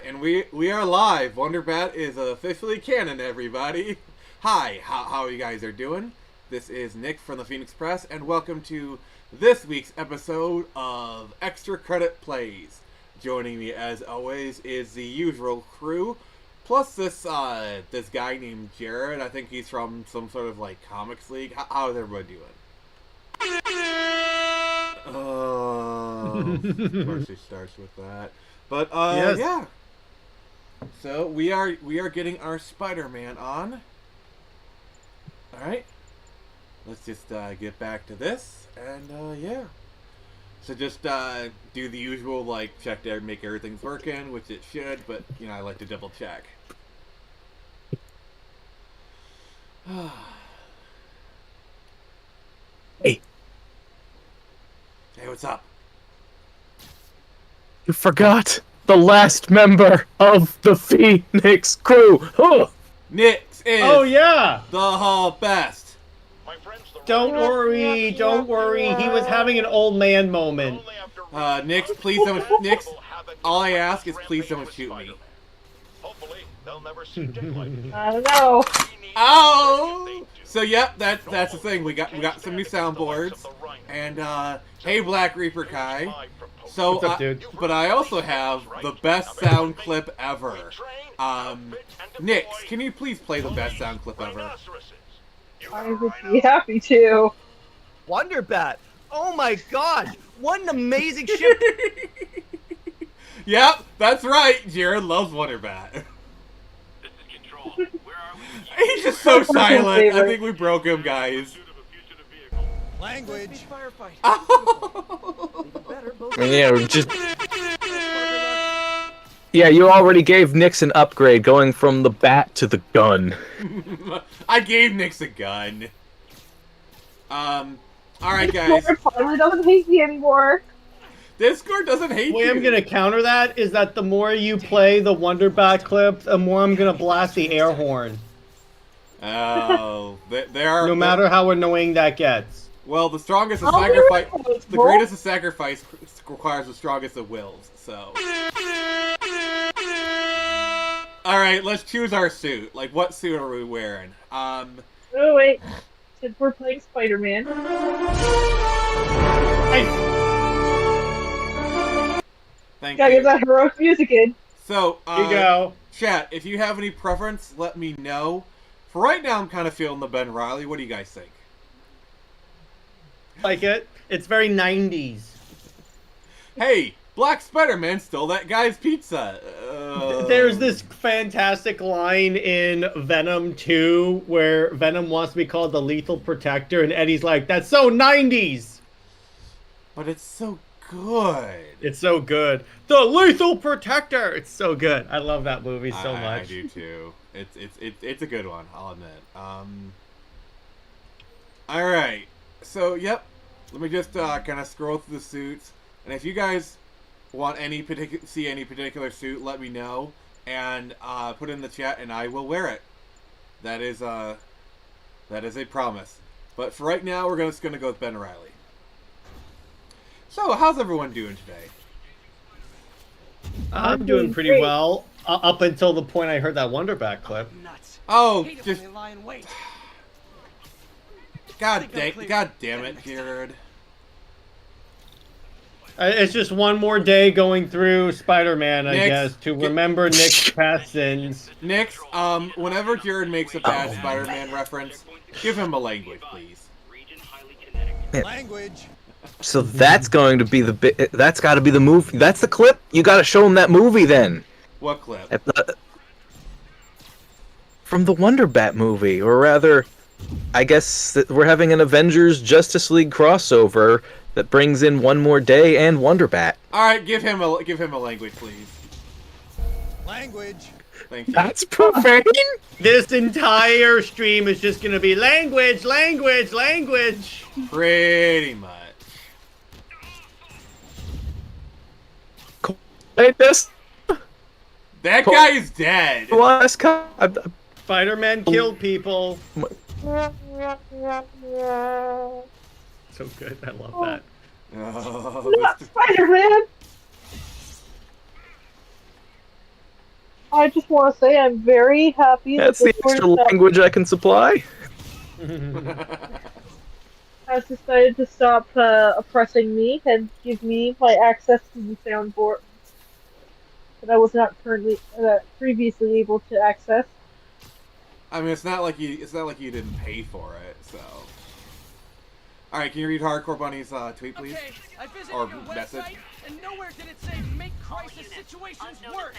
And we are live. Wonderbat is officially canon, everybody. Hi, how you guys are doing? This is Nick from the Phoenix Press, and welcome to this week's episode of Extra Credit Plays. Joining me, as always, is the usual crew, plus this guy named Jared. I think he's from some sort of like comics league. How's everybody doing? Of course, it starts with that. But yes. Yeah. So we are getting our Spider-Man on. All right. Let's just get back to this, and yeah. So just do the usual, like, check to make everything's working, which it should, but you know I like to double check. Hey. Hey, what's up? You forgot the last member of the Phoenix crew. Oh. Nyx is Oh yeah. the best. Don't worry. He was having an old man moment. Nyx, please don't. Nyx, all I ask is please don't shoot me. I don't know. Oh! So yep, that's the thing. We got some new soundboards, and hey, Black Reaper Kai. So, What's up, dude? But I also have the best sound clip ever. Nyx, can you please play the best sound clip ever? I would be happy to. Wonderbat! Oh my god! What an amazing ship! Yep, that's right. Jared loves Wonderbat. This is Control. Where are we? He's just so silent. I think we broke him, guys. Language! Yeah, just. Yeah, you already gave Nyx an upgrade, going from the bat to the gun. I gave Nyx a gun. Alright, guys. Discord finally doesn't hate me anymore. Discord doesn't hate The way you. I'm gonna counter that is that the more you play the Wonderbat clip, the more I'm gonna blast the air horn. Oh, there are. No matter how annoying that gets. Well, the strongest of Oh, sacrifice. really? The greatest of sacrifice requires the strongest of wills. So. All right, let's choose our suit. Like, what suit are we wearing? Oh wait, since we're playing Spider-Man. Thank Gotta you. get that heroic music in. So, Here you go. chat, if you have any preference, let me know. For right now, I'm kind of feeling the Ben Reilly. What do you guys think? Like it? It's very 90s. Hey, Black Spider-Man stole that guy's pizza. There's this fantastic line in Venom 2 where Venom wants to be called the Lethal Protector, and Eddie's like, that's so 90s! But it's so good. It's so good. The Lethal Protector! It's so good. I love that movie so I much. do too. It's a good one, I'll admit. Alright. So, yep. Let me just kind of scroll through the suits. And if you guys want see any particular suit, let me know. And put it in the chat and I will wear it. That is a promise. But for right now, we're just going to go with Ben Reilly. So, how's everyone doing today? I'm doing pretty Great. well, up until the point I heard that Wonderbat clip. Nuts. Oh, Hate it just... when they lie in wait. God damn it, Jared. It's just one more day going through Spider-Man, I Nyx, guess, to remember Nick's past sins. Nyx, whenever Jared makes a bad Spider-Man reference, give him a language, please. Language! So that's going to be that's got to be the movie. That's the clip. You got to show him that movie then. What clip? From the Wonderbat movie, or rather, I guess that we're having an Avengers Justice League crossover that brings in One More Day and Wonderbat. All right, give him a language, please. Language! Thank you. That's perfect. This entire stream is just gonna be language, language, language. Pretty much. Hey, this That guy is dead. last Spider-Man killed people. So good, I love that. Oh, Not Spider-Man! I just want to say I'm very happy That's that the the Sword extra of Sap language I can supply. has decided to stop oppressing me and give me my access to the soundboard that I was not previously able to access. I mean, it's not like you didn't pay for it. So, all right, can you read Hardcore Bunny's tweet, please? Okay, I visited Or your message. website, and nowhere did it say make crisis situations worse.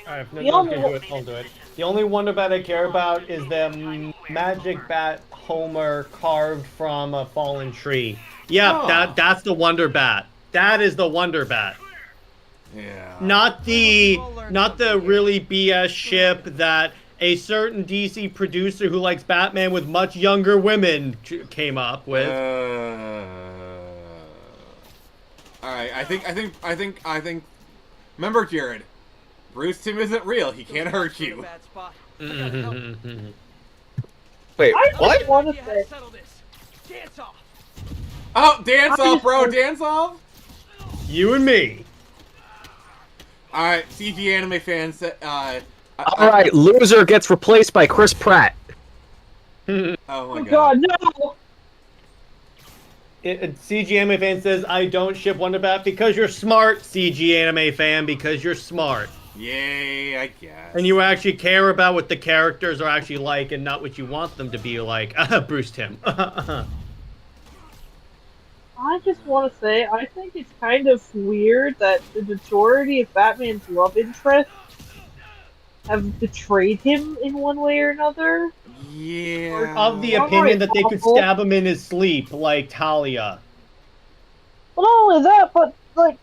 Alright, if no The one can only- do it, I'll do it. The only Wonder Bat I care about is the Magic Bat Homer carved from a fallen tree. Yeah, Oh. that's the Wonder Bat. That is the Wonder Bat. Yeah. Not the really BS ship that a certain DC producer who likes Batman with much younger women came up with. All right, I think. Remember, Jared, Bruce Timm isn't real. He can't hurt you. Bad spot. I gotta help. Wait, I just what? want You to had say, to settle this. Dance off. Oh, dance I off, just bro, want- dance off. You and me. All right, CG anime fans. All right, loser gets replaced by Chris Pratt. Oh my oh god. god, no! CG Anime fan says, I don't ship Wonder Bat because you're smart, CG Anime fan, because you're smart. Yay, I guess. And you actually care about what the characters are actually like and not what you want them to be like. Bruce Timm. I just want to say, I think it's kind of weird that the majority of Batman's love interests have betrayed him in one way or another. Yeah. Of the opinion that they could stab him in his sleep, like Talia. Well, not only that, but, like,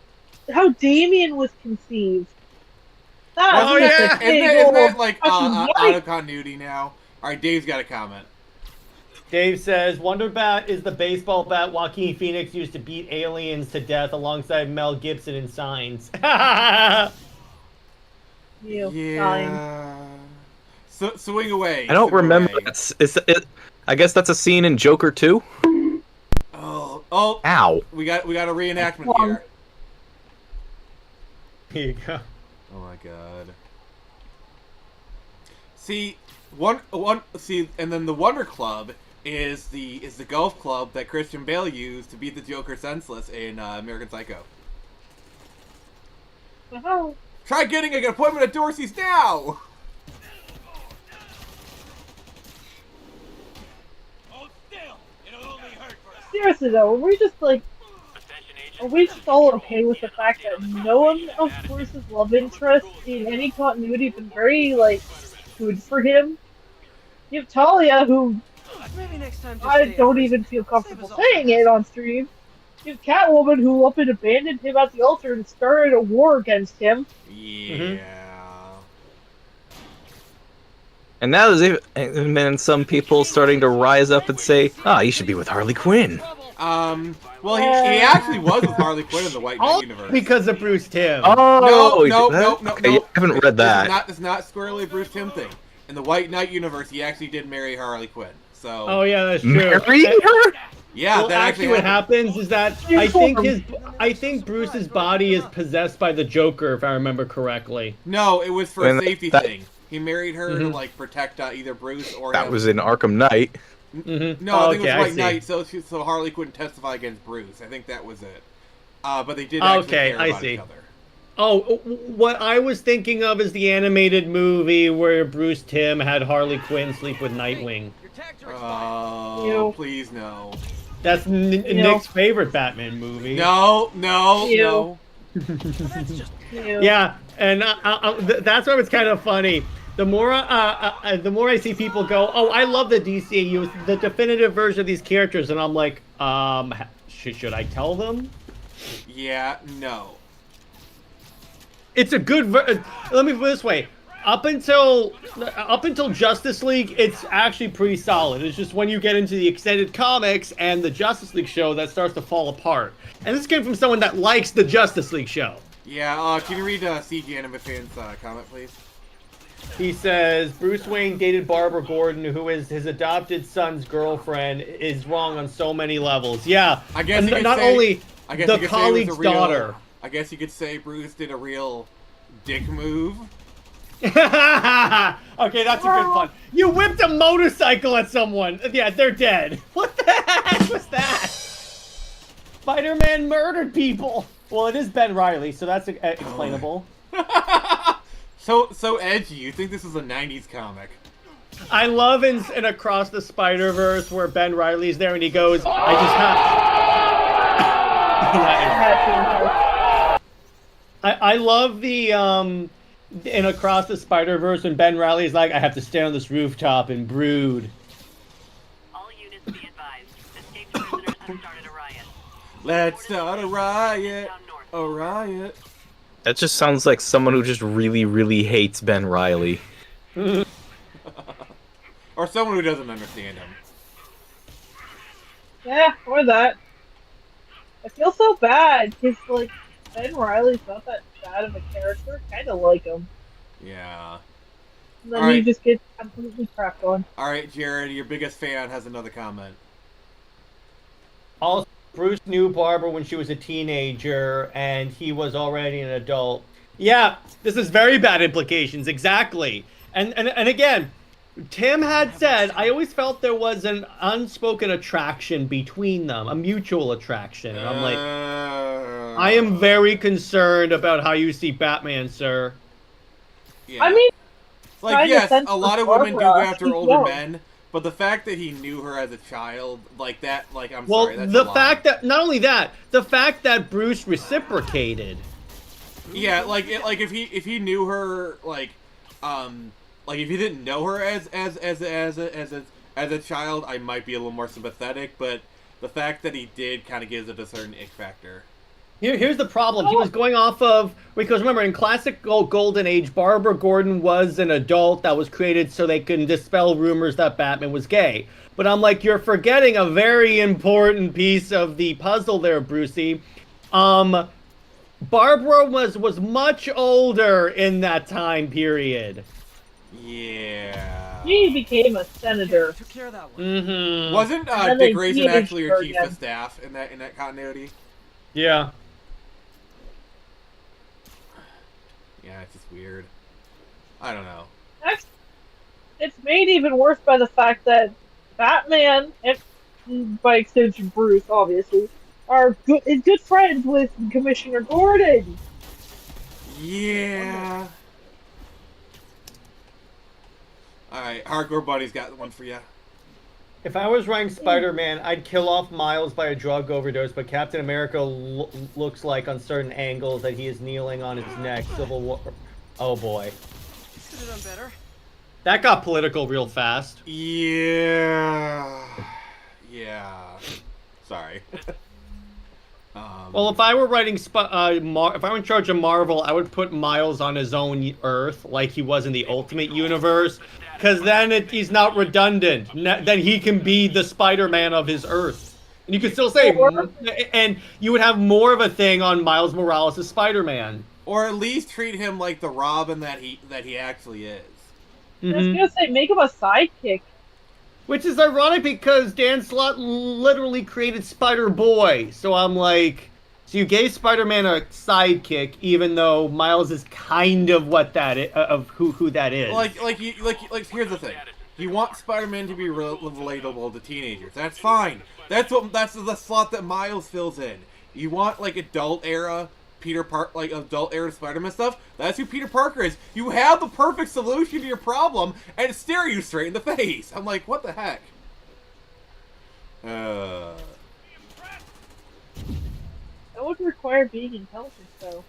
how Damien was conceived. That Oh, was just yeah. a big Isn't that old like fucking out yikes. of continuity now? All right, Dave's got a comment. Dave says, Wonder Bat is the baseball bat Joaquin Phoenix used to beat aliens to death alongside Mel Gibson in Signs. You Yeah. So swing away. I don't swing remember. away. I guess that's a scene in Joker 2. Oh, Ow. we got a reenactment here. Here you go. Oh my god. See, and then the Wonder Club is the golf club that Christian Bale used to beat the Joker senseless in American Psycho. Oh, Try getting an appointment at Dorsey's now. Hold still. It'll only hurt for a seriously though, are we just all okay with the fact that no one of Bruce's love interests in any continuity have been very, like, good for him? You have Talia, who Maybe next time. Just I stay don't out. even feel comfortable Save us all saying the it on stream. You have Catwoman, who up and abandoned him at the altar and started a war against him. Yeah. And now there's even some people starting to rise up and say, you should be with Harley Quinn. Well, he actually was with Harley Quinn in the White Knight All universe. because of Bruce Timm. Oh, No. Okay, I haven't read that. It's not squarely a Bruce Timm thing. In the White Knight universe, he actually did marry Harley Quinn. So Oh yeah, that's true. Marry her? yeah, Well, that actually, what happens is that I think Bruce's body is possessed by the Joker, if I remember correctly. No, it was for a And safety that- thing. He married her to like protect either Bruce or That him. was in Arkham Knight. Mm-hmm. No, I think okay, it was White see. Knight, so Harley couldn't testify against Bruce. I think that was it. But they did actually Okay, care I about see. each other. Oh, what I was thinking of is the animated movie where Bruce Timm had Harley Quinn sleep with Nightwing. Your tags are expired. Oh, Ew. please no. That's Nick's favorite Batman movie. No. Ew. Yeah, and that's why it's kind of funny. The more I see people go, "Oh, I love the DCAU, the definitive version of these characters," and I'm like, should I tell them? Yeah, no. It's a good. Let me put it this way: up until Justice League, it's actually pretty solid. It's just when you get into the extended comics and the Justice League show that starts to fall apart. And this came from someone that likes the Justice League show. Yeah, can you read CG Anime Fan's comment, please? He says Bruce Wayne dated Barbara Gordon, who is his adopted son's girlfriend, is wrong on so many levels. Yeah, I guess and you could not say- only I guess the you could say it was colleague's a real- daughter. I guess you could say Bruce did a real dick move. Okay, that's a good one. You whipped a motorcycle at someone. Yeah, they're dead. What the heck was that? Spider-Man murdered people. Well, it is Ben Reilly, so that's explainable. So edgy. You think this is a 90s comic? I love in Across the Spider-Verse where Ben Reilly's there and he goes, I just have... I love the, in Across the Spider-Verse when Ben Reilly's like, I have to stand on this rooftop and brood. All units be advised. Escaped prisoners have started a riot. Let's start a riot. A riot. That just sounds like someone who just really, really hates Ben Reilly. Or someone who doesn't understand him. Yeah, or that. I feel so bad, because, like, Ben Reilly's not that bad of a character. I kind of like him. Yeah. And then All you right. just get completely crapped on. Alright, Jared, your biggest fan has another comment. Also, Bruce knew Barbara when she was a teenager, and he was already an adult. Yeah, this is very bad implications, exactly. And again, Tim had said, I always felt there was an unspoken attraction between them, a mutual attraction. And I'm like, I am very concerned about how you see Batman, sir. Yeah. I mean, like, kinda yes, sense a lot of for women do Barbara. go after She's older young. men, but the fact that he knew her as a child, like that, like, I'm Well, sorry, that's the a lie. fact that, not only that, the fact that Bruce reciprocated. Yeah, like if he knew her like if he didn't know her as a child, I might be a little more sympathetic, but the fact that he did kind of gives it a certain ick factor. Here's the problem. He was going off of, because remember, in classic Golden Age, Barbara Gordon was an adult that was created so they can dispel rumors that Batman was gay. But I'm like, you're forgetting a very important piece of the puzzle there, Brucey. Barbara was much older in that time period. Yeah. He became a senator. Took care of that one. Mm-hmm. Wasn't And then Dick they Grayson teenaged actually her her chief again. of staff in that continuity? Yeah. Yeah, it's just weird. I don't know. It's made even worse by the fact that Batman, and by extension Bruce, obviously, is good friends with Commissioner Gordon. Yeah. Alright, Hardcore Buddy's got one for you. If I was writing Spider-Man, I'd kill off Miles by a drug overdose, but Captain America looks like on certain angles that he is kneeling on his neck. Civil War. Oh boy. Could have done better. That got political real fast. Yeah. Yeah. Sorry. Well, if I were writing, if I were in charge of Marvel, I would put Miles on his own Earth, like he was in the Ultimate Universe, because then he's not redundant. Then he can be the Spider-Man of his Earth, and you could still say, and you would have more of a thing on Miles Morales as Spider-Man. Or at least treat him like the Robin that he actually is. I was gonna say, make him a sidekick. Which is ironic because Dan Slott literally created Spider-Boy, so I'm like, so you gave Spider-Man a sidekick, even though Miles is kind of what that is, of who that is. Like here's the thing: you want Spider-Man to be relatable to teenagers. That's fine. That's the slot that Miles fills in. You want like adult era adult era Spider-Man stuff. That's who Peter Parker is. You have the perfect solution to your problem and stare you straight in the face. I'm like, what the heck? That would require being intelligent, though.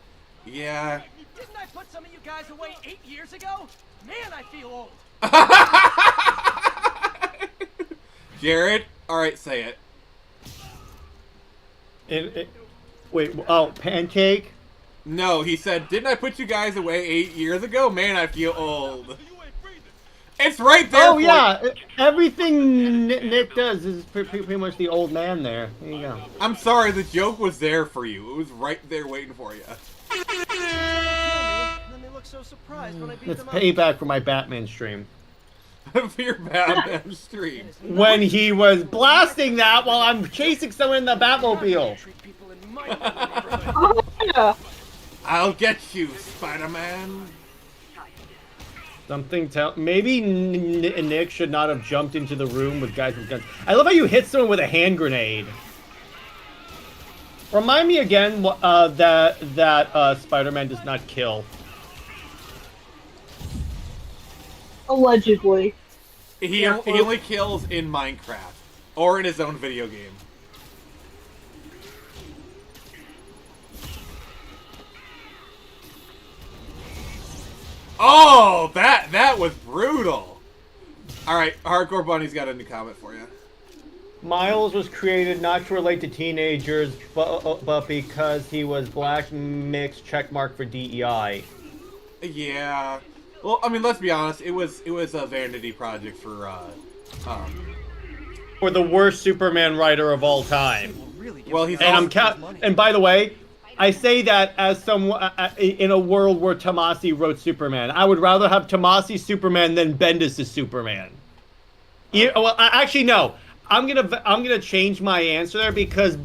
Yeah. Didn't I put some of you guys away 8 years ago? Man, I feel old. Jared, all right, say it. Wait, oh, Pancake? No, he said, didn't I put you guys away 8 years ago? Man, I feel old. It's right there. Oh, yeah. Everything Nick does is pretty much the old man there. There you go. I'm sorry, the joke was there for you. It was right there waiting for you. And then they look so surprised when I beat It's them up. payback for my Batman stream. For your Batman stream. When he was blasting that while I'm chasing someone in the Batmobile. Treat people in my neighborhood. Oh, yeah. I'll get you, Spider-Man. Something tell maybe Nick should not have jumped into the room with guys with guns. I love how you hit someone with a hand grenade. Remind me again that Spider-Man does not kill. Allegedly. He only kills in Minecraft or in his own video game. Oh, that was brutal. All right, Hardcore Bunny's got a new comment for you. Miles was created not to relate to teenagers, but because he was black mixed checkmark for DEI. Yeah. Well, I mean, let's be honest. It was a vanity project for the worst Superman writer of all time. Well, he's and by the way, I say that as someone in a world where Tomasi wrote Superman. I would rather have Tomasi's Superman than Bendis' Superman. Well, actually, no. I'm gonna change my answer there because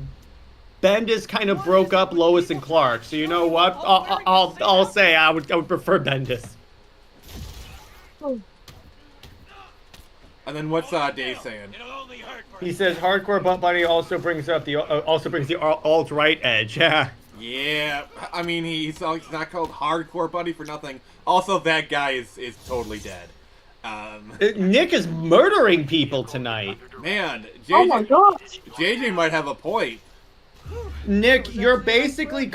Bendis kind of broke up Lois and Clark. So you know what? I'll say I would prefer Bendis. And then what's Dave saying? He says Hardcore Butt Bunny also brings up the alt-right edge. Yeah. Yeah, I mean he's not called Hardcore Buddy for nothing. Also, that guy is totally dead. Nick is murdering people tonight. Man, Oh my gosh. JJ might have a point. Nick, you're basically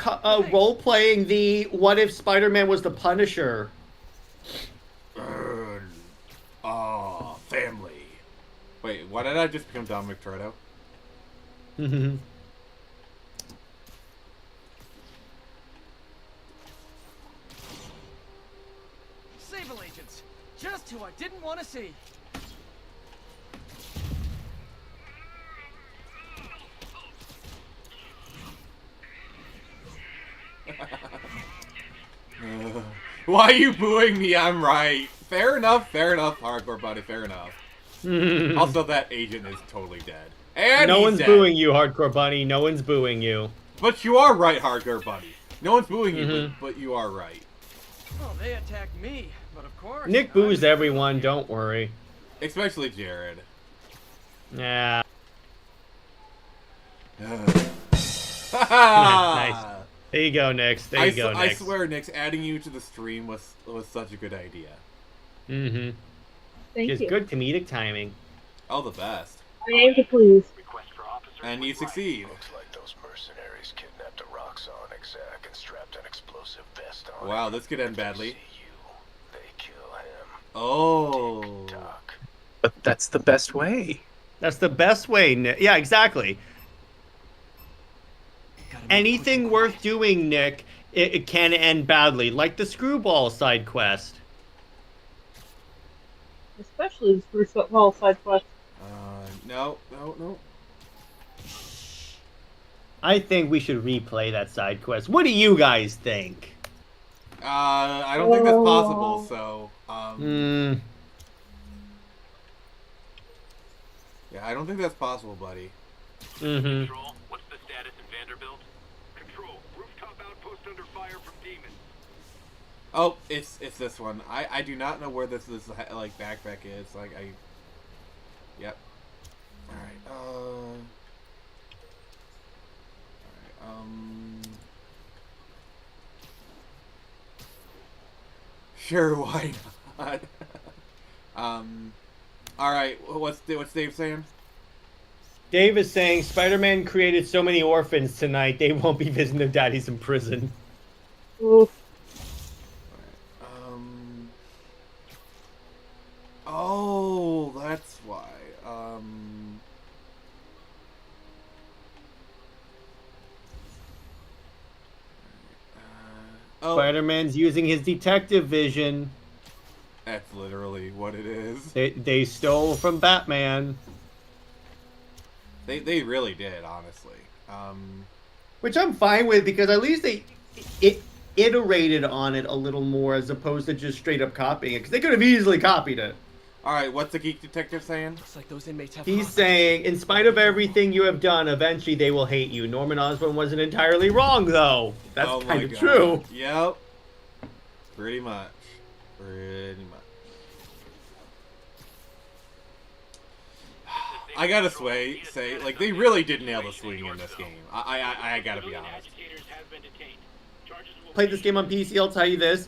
role-playing the what if Spider-Man was the Punisher. Family. Wait, why did I just become Dominic Toretto? Sable agents. Just who I didn't want to see. Why are you booing me? I'm right. Fair enough, Hardcore Buddy, fair enough. Also, that agent is totally dead. And no one's dead. booing you, Hardcore Bunny. No one's booing you. But you are right, Hardcore Buddy. No one's booing you, but you are right. Well, they attacked me, but of course. Nick boos everyone, don't worry. Especially Jared. Yeah. Nice. There you go, Nix. There you go, Nix. I swear, Nix, adding you to the stream was such a good idea. Mm-hmm. Thank Just you. good comedic timing. Oh, the best. I aim to please. And you succeed. Looks like those mercenaries kidnapped a Roxxon exec and strapped an explosive vest on Wow, him. this could end badly. See you, they kill him. Oh. Doc. But that's the best way. That's the best way, Nick. Yeah, exactly. Anything worth doing, Nick, it can end badly, like the Screwball side quest. Especially the Screwball side quest. No. I think we should replay that side quest. What do you guys think? I don't think that's possible, so, yeah, I don't think that's possible, buddy. Mm-hmm. Control, what's the status in Vanderbilt? Control, rooftop outpost under fire from demons. Oh, it's this one. I do not know where this like backpack is. Like Yep. All right. Sure, why not? All right. What's Dave saying? Dave is saying Spider-Man created so many orphans tonight, they won't be visiting their daddies in prison. Oof. Oh, that's why. Oh, Spider-Man's using his detective vision. that's literally what it is. They stole from Batman. They really did, honestly. Which I'm fine with, because at least they iterated on it a little more as opposed to just straight up copying it. Because they could have easily copied it. All right, what's the geek detective saying? Looks like those inmates have. He's saying, in spite of everything you have done, eventually they will hate you. Norman Osborn wasn't entirely wrong, though. That's Oh kind my of God. true. Yep. Pretty much. I gotta say, like, they really did nail the swing in this game. I gotta be honest. Played this game on PC, I'll tell you this.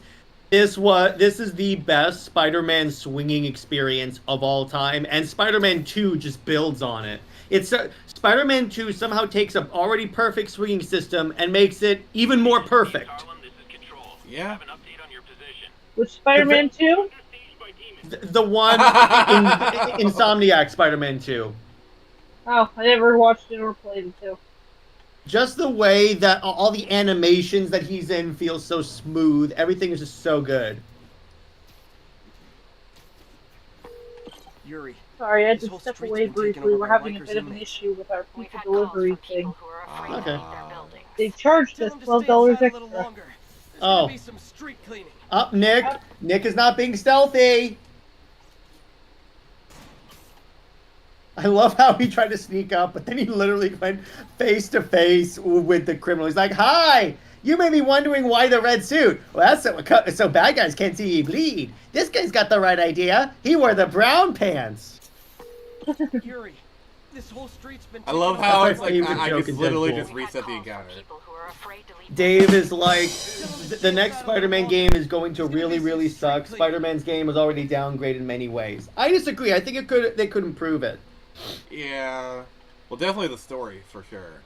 This is the best Spider-Man swinging experience of all time, and Spider-Man 2 just builds on it. Spider-Man 2 somehow takes an already perfect swinging system and makes it even more perfect. Yeah. Which Spider-Man 2? The one in Insomniac Spider-Man 2. Oh, I never watched it or played it too. Just the way that all the animations that he's in feel so smooth. Everything is just so good. Yuri. Sorry, I had This to whole step street's away been taken briefly. over We're by having a Bikers bit of an inmates. issue with our We've pizza had calls delivery from thing. people who are afraid Okay. to leave their buildings. They charged Tell us them to stay $12 inside a little extra. longer. There's Oh. gonna be some street cleaning. Up, Nick. Nick is not being stealthy. I love how he tried to sneak up, but then he literally went face to face with the criminal. He's like, "Hi, you may be wondering why the red suit. Well, that's so bad guys can't see you bleed. This guy's got the right idea. He wore the brown pants." Yuri, this whole street's been I love taken how over it's by like favorite I joke just in literally Deadpool. just reset the encounter. People who are afraid to leave Dave is like, the next Spider-Man game is going to really, really suck. Spider-Man's game was already downgraded in many ways. I disagree. I think they could improve it. Yeah. Well, definitely the story for sure.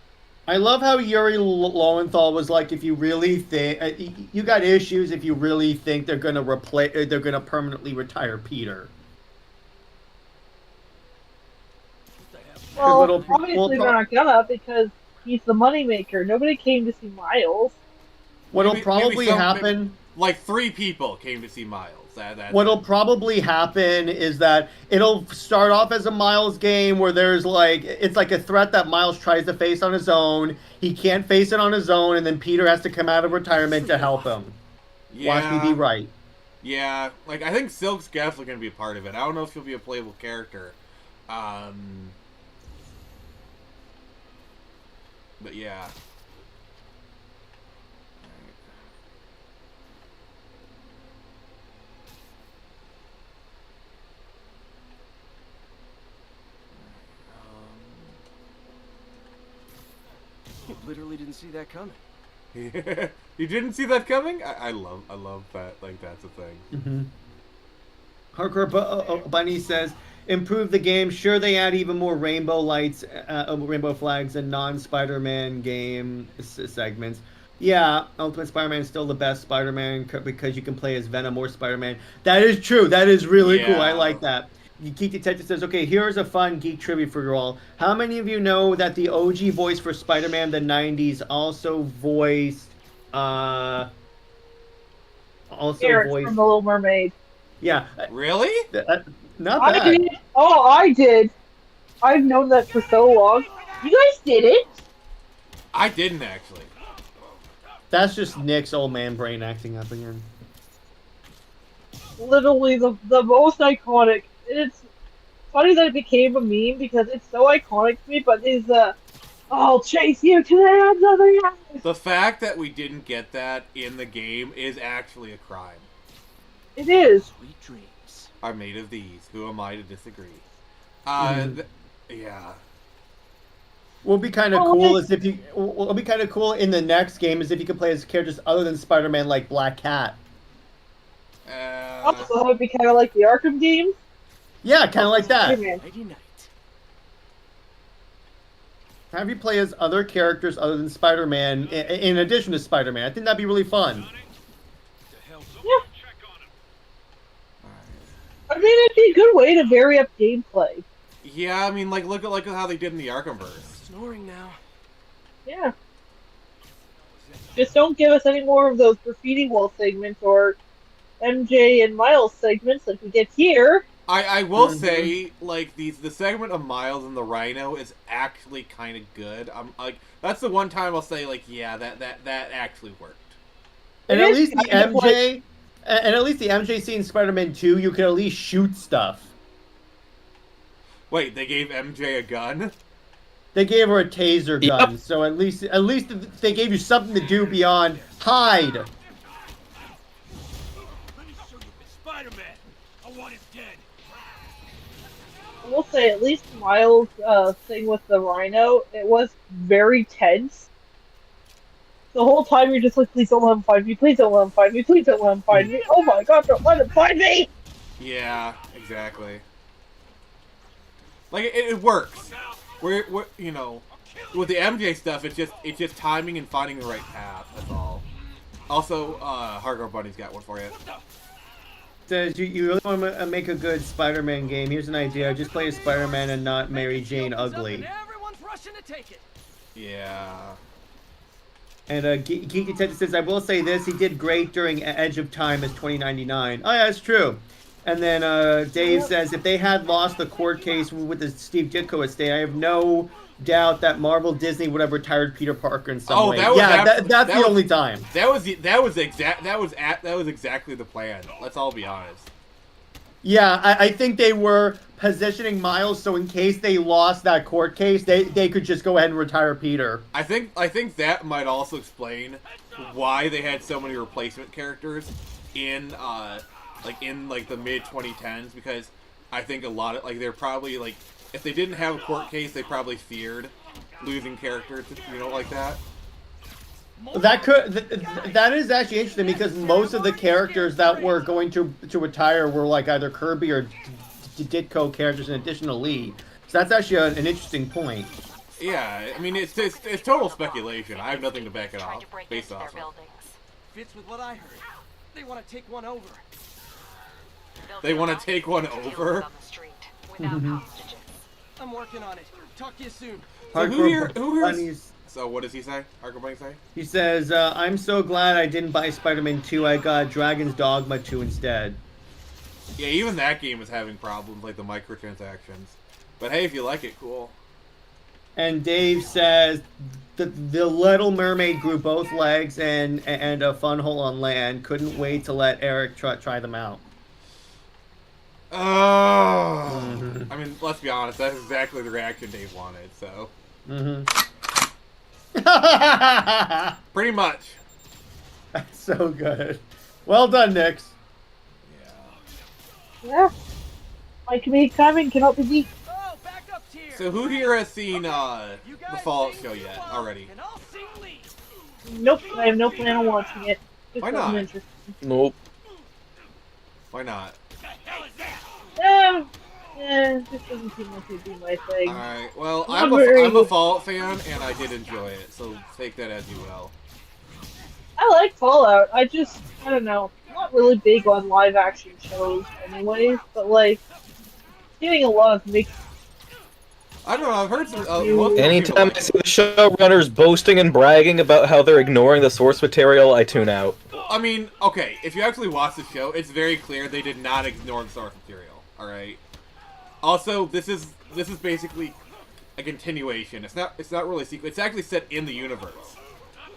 I love how Yuri Lowenthal was like, if you really think you got issues, if you really think they're gonna permanently retire Peter. Well, little- obviously they're not gonna because he's the moneymaker. Nobody came to see Miles. What'll Maybe probably happen? Like 3 people came to see Miles. That's What'll probably happen is that it'll start off as a Miles game where it's like a threat that Miles tries to face on his own. He can't face it on his own, and then Peter has to come out of retirement to help him. Yeah. Watch me be right. Yeah, like I think Silk's definitely gonna be a part of it. I don't know if she'll be a playable character. But yeah. You literally didn't see that coming. You didn't see that coming? I love that. Like that's a thing. Mm-hmm. Hardcore Bunny says, improve the game. Sure, they add even more rainbow lights, rainbow flags, and non-Spider-Man game segments. Yeah, Ultimate Spider-Man is still the best Spider-Man because you can play as Venom or Spider-Man. That is true. That is really cool. I like that. Geek Detective says, okay, here's a fun geek trivia for you all. How many of you know that the OG voice for Spider-Man in the 90s also voiced... Eric from The Little Mermaid. Yeah. Really? Not I bad. did. Oh, I did. I've known that for so long. You guys did it? I didn't actually. That's just Nick's old man brain acting up again. Literally the most iconic. It's funny that it became a meme because it's so iconic to me, but is I'll chase you to the ends of the earth. The fact that we didn't get that in the game is actually a crime. It is. Sweet dreams. Are made of these. Who am I to disagree? Yeah. What'll be kind of cool is if you. What'll be kind of cool in the next game is if you could play as characters other than Spider-Man, like Black Cat. Also, that would be kind of like the Arkham games. Yeah, kind of like that. Nighty night. Have you play as other characters other than Spider-Man, in addition to Spider-Man. I think that'd be really fun. Yeah. I mean, it'd be a good way to vary up gameplay. Yeah, I mean, like look at how they did in the Arkhamverse. Snoring now. Yeah. Just don't give us any more of those graffiti wall segments or MJ and Miles segments like we get here. I will say, like the segment of Miles and the Rhino is actually kind of good. I'm like that's the one time I'll say like yeah that actually worked. And at least the MJ, and at least the MJ scene in Spider-Man 2, you can at least shoot stuff. Wait, they gave MJ a gun? They gave her a taser gun, so at least they gave you something to do beyond hide. Let me show you Spider-Man. I want him dead. I will say, at least Miles' thing with the Rhino, it was very tense. The whole time you're just like, please don't let him find me, please don't let him find me, please don't let him find me. Oh my god, don't let him find me! Yeah, exactly. Like it works. We're you know, with the MJ stuff, it's just timing and finding the right path. That's all. Also, Hardcore Bunny's got one for you. Says you really want to make a good Spider-Man game. Here's an idea: just play as Spider-Man and not Mary Jane Ugly. Everyone's rushing to take it. Yeah. And Geeky Detective says, I will say this: he did great during Edge of Time as 2099. Oh yeah, that's true. And then Dave says, if they had lost the court case with the Steve Ditko estate, I have no doubt that Marvel Disney would have retired Peter Parker in some way. That's the only time. That was exactly the plan. Let's all be honest. Yeah, I think they were positioning Miles so in case they lost that court case, they could just go ahead and retire Peter. I think that might also explain why they had so many replacement characters in the mid 2010s, because I think a lot of they're probably like, if they didn't have a court case, they probably feared losing characters, like that. That is actually interesting, because most of the characters that were going to retire were like either Kirby or Ditko characters in addition to Lee. So that's actually an interesting point. Yeah, I mean it's total speculation. I have nothing to back it off based off of. Fits with what I heard. They want to take one over. They want to take one over? I'm working on it. Talk to you soon. So who here? So what does he say? Hardcore Bunny say? He says, I'm so glad I didn't buy Spider-Man 2. I got Dragon's Dogma 2 instead. Yeah, even that game is having problems, like the microtransactions. But hey, if you like it, cool. And Dave says, the Little Mermaid grew both legs and a fun hole on land. Couldn't wait to let Eric try them out. Oh, I mean, let's be honest. That's exactly the reaction Dave wanted. So, pretty much. That's so good. Well done, Nyx. Yeah. My comedic timing cannot be beat. Oh, back up tier. So who here has seen the Fallout show yet already? Nope, I have no plan on watching it. Just Why not? Nope. Why not? This doesn't seem like it'd be my thing. Alright, well, I'm a Fallout fan, and I did enjoy it, so take that as you will. I like Fallout. I don't know. I'm not really big on live action shows anyways, but like, getting a lot of mixed. I don't know, I've heard some. Anytime I see the showrunners boasting and bragging about how they're ignoring the source material, I tune out. I mean, okay, if you actually watch the show, it's very clear they did not ignore the source material. Alright? Also, this is basically a continuation. It's not really a sequel. It's actually set in the universe.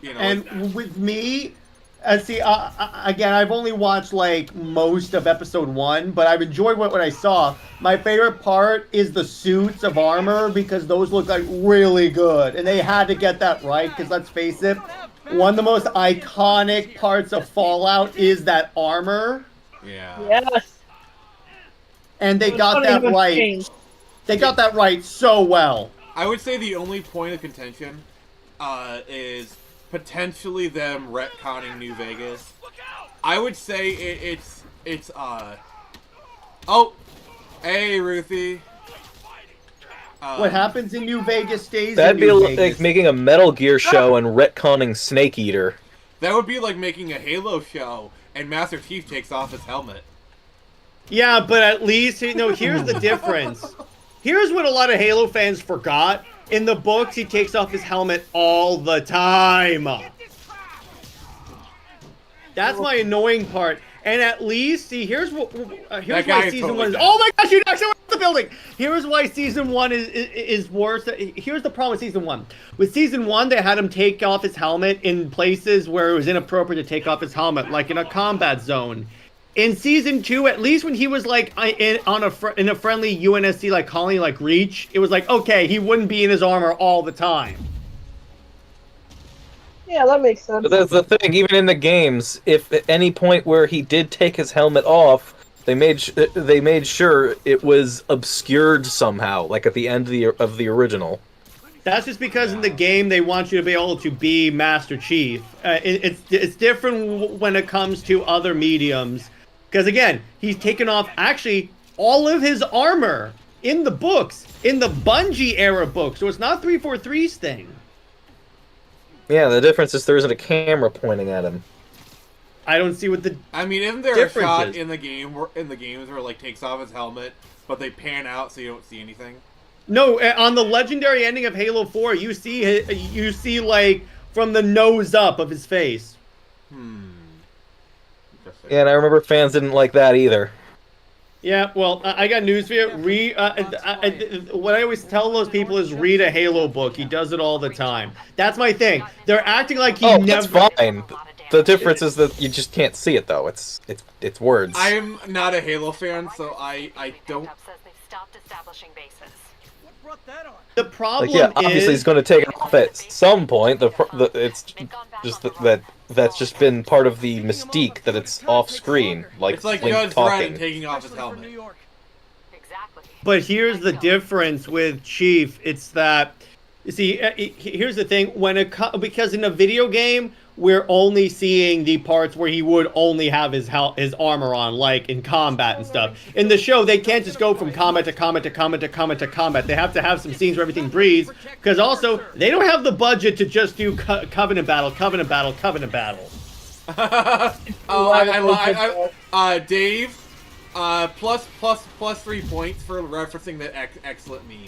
And with me, again, I've only watched like most of episode 1, but I've enjoyed what I saw. My favorite part is the suits of armor, because those look like really good, and they had to get that right, because let's face it, one of the most iconic parts of Fallout is that armor. Yeah. Yes. And they got that right. Change. They got that right so well. I would say the only point of contention is potentially them retconning New Vegas. I would say it's oh, hey Ruthie. What happens in New Vegas stays That'd in New Vegas. be like making a Metal Gear show and retconning Snake Eater. That would be like making a Halo show and Master Chief takes off his helmet. Yeah, but at least, here's the difference. Here's what a lot of Halo fans forgot. In the books, he takes off his helmet all the time. That's my annoying part. And at least, see, here's why season 1 is... Oh my gosh, you actually went to the building! Here's why season 1 is worse. Here's the problem with season 1. With season 1, they had him take off his helmet in places where it was inappropriate to take off his helmet, like in a combat zone. In season 2, at least when he was like in a friendly UNSC like colony like Reach, it was like, okay, he wouldn't be in his armor all the time. Yeah, that makes sense. But that's the thing, even in the games, if at any point where he did take his helmet off, They made sure it was obscured somehow, like at the end of the original. That's just because in the game they want you to be able to be Master Chief. It's different when it comes to other mediums, because again, he's taken off actually all of his armor in the books, in the Bungie era book. So it's not 343's thing. Yeah, the difference is there isn't a camera pointing at him. I don't see what the I mean, isn't there a difference shot is. in the games where it, like, takes off his helmet, but they pan out so you don't see anything? No, on the legendary ending of Halo 4, you see like from the nose up of his face. Interesting. Yeah, and I remember fans didn't like that either. Yeah, well, I got news for you. What I always tell those people is read a Halo book. He does it all the time. That's my thing. They're acting like he never. That's fine. The difference is that you just can't see it though. It's words. I'm not a Halo fan, so I don't. Says they've stopped establishing bases. What brought that on? The problem Like, yeah, obviously is he's going to take it off at some point. It's just that's just been part of the mystique that it's off screen, like It's like Link Judge Dredd talking. taking off his Especially from New helmet. York. Exactly. But here's the difference with Chief. It's that, you see, here's the thing. Because in a video game, we're only seeing the parts where he would only have his armor on, like in combat and stuff. In the show, they can't just go from combat to combat to combat to combat to combat. They have to have some scenes where everything breathes, because also, they don't have the budget to just do Covenant battle. Dave, plus 3 points for referencing that excellent meme.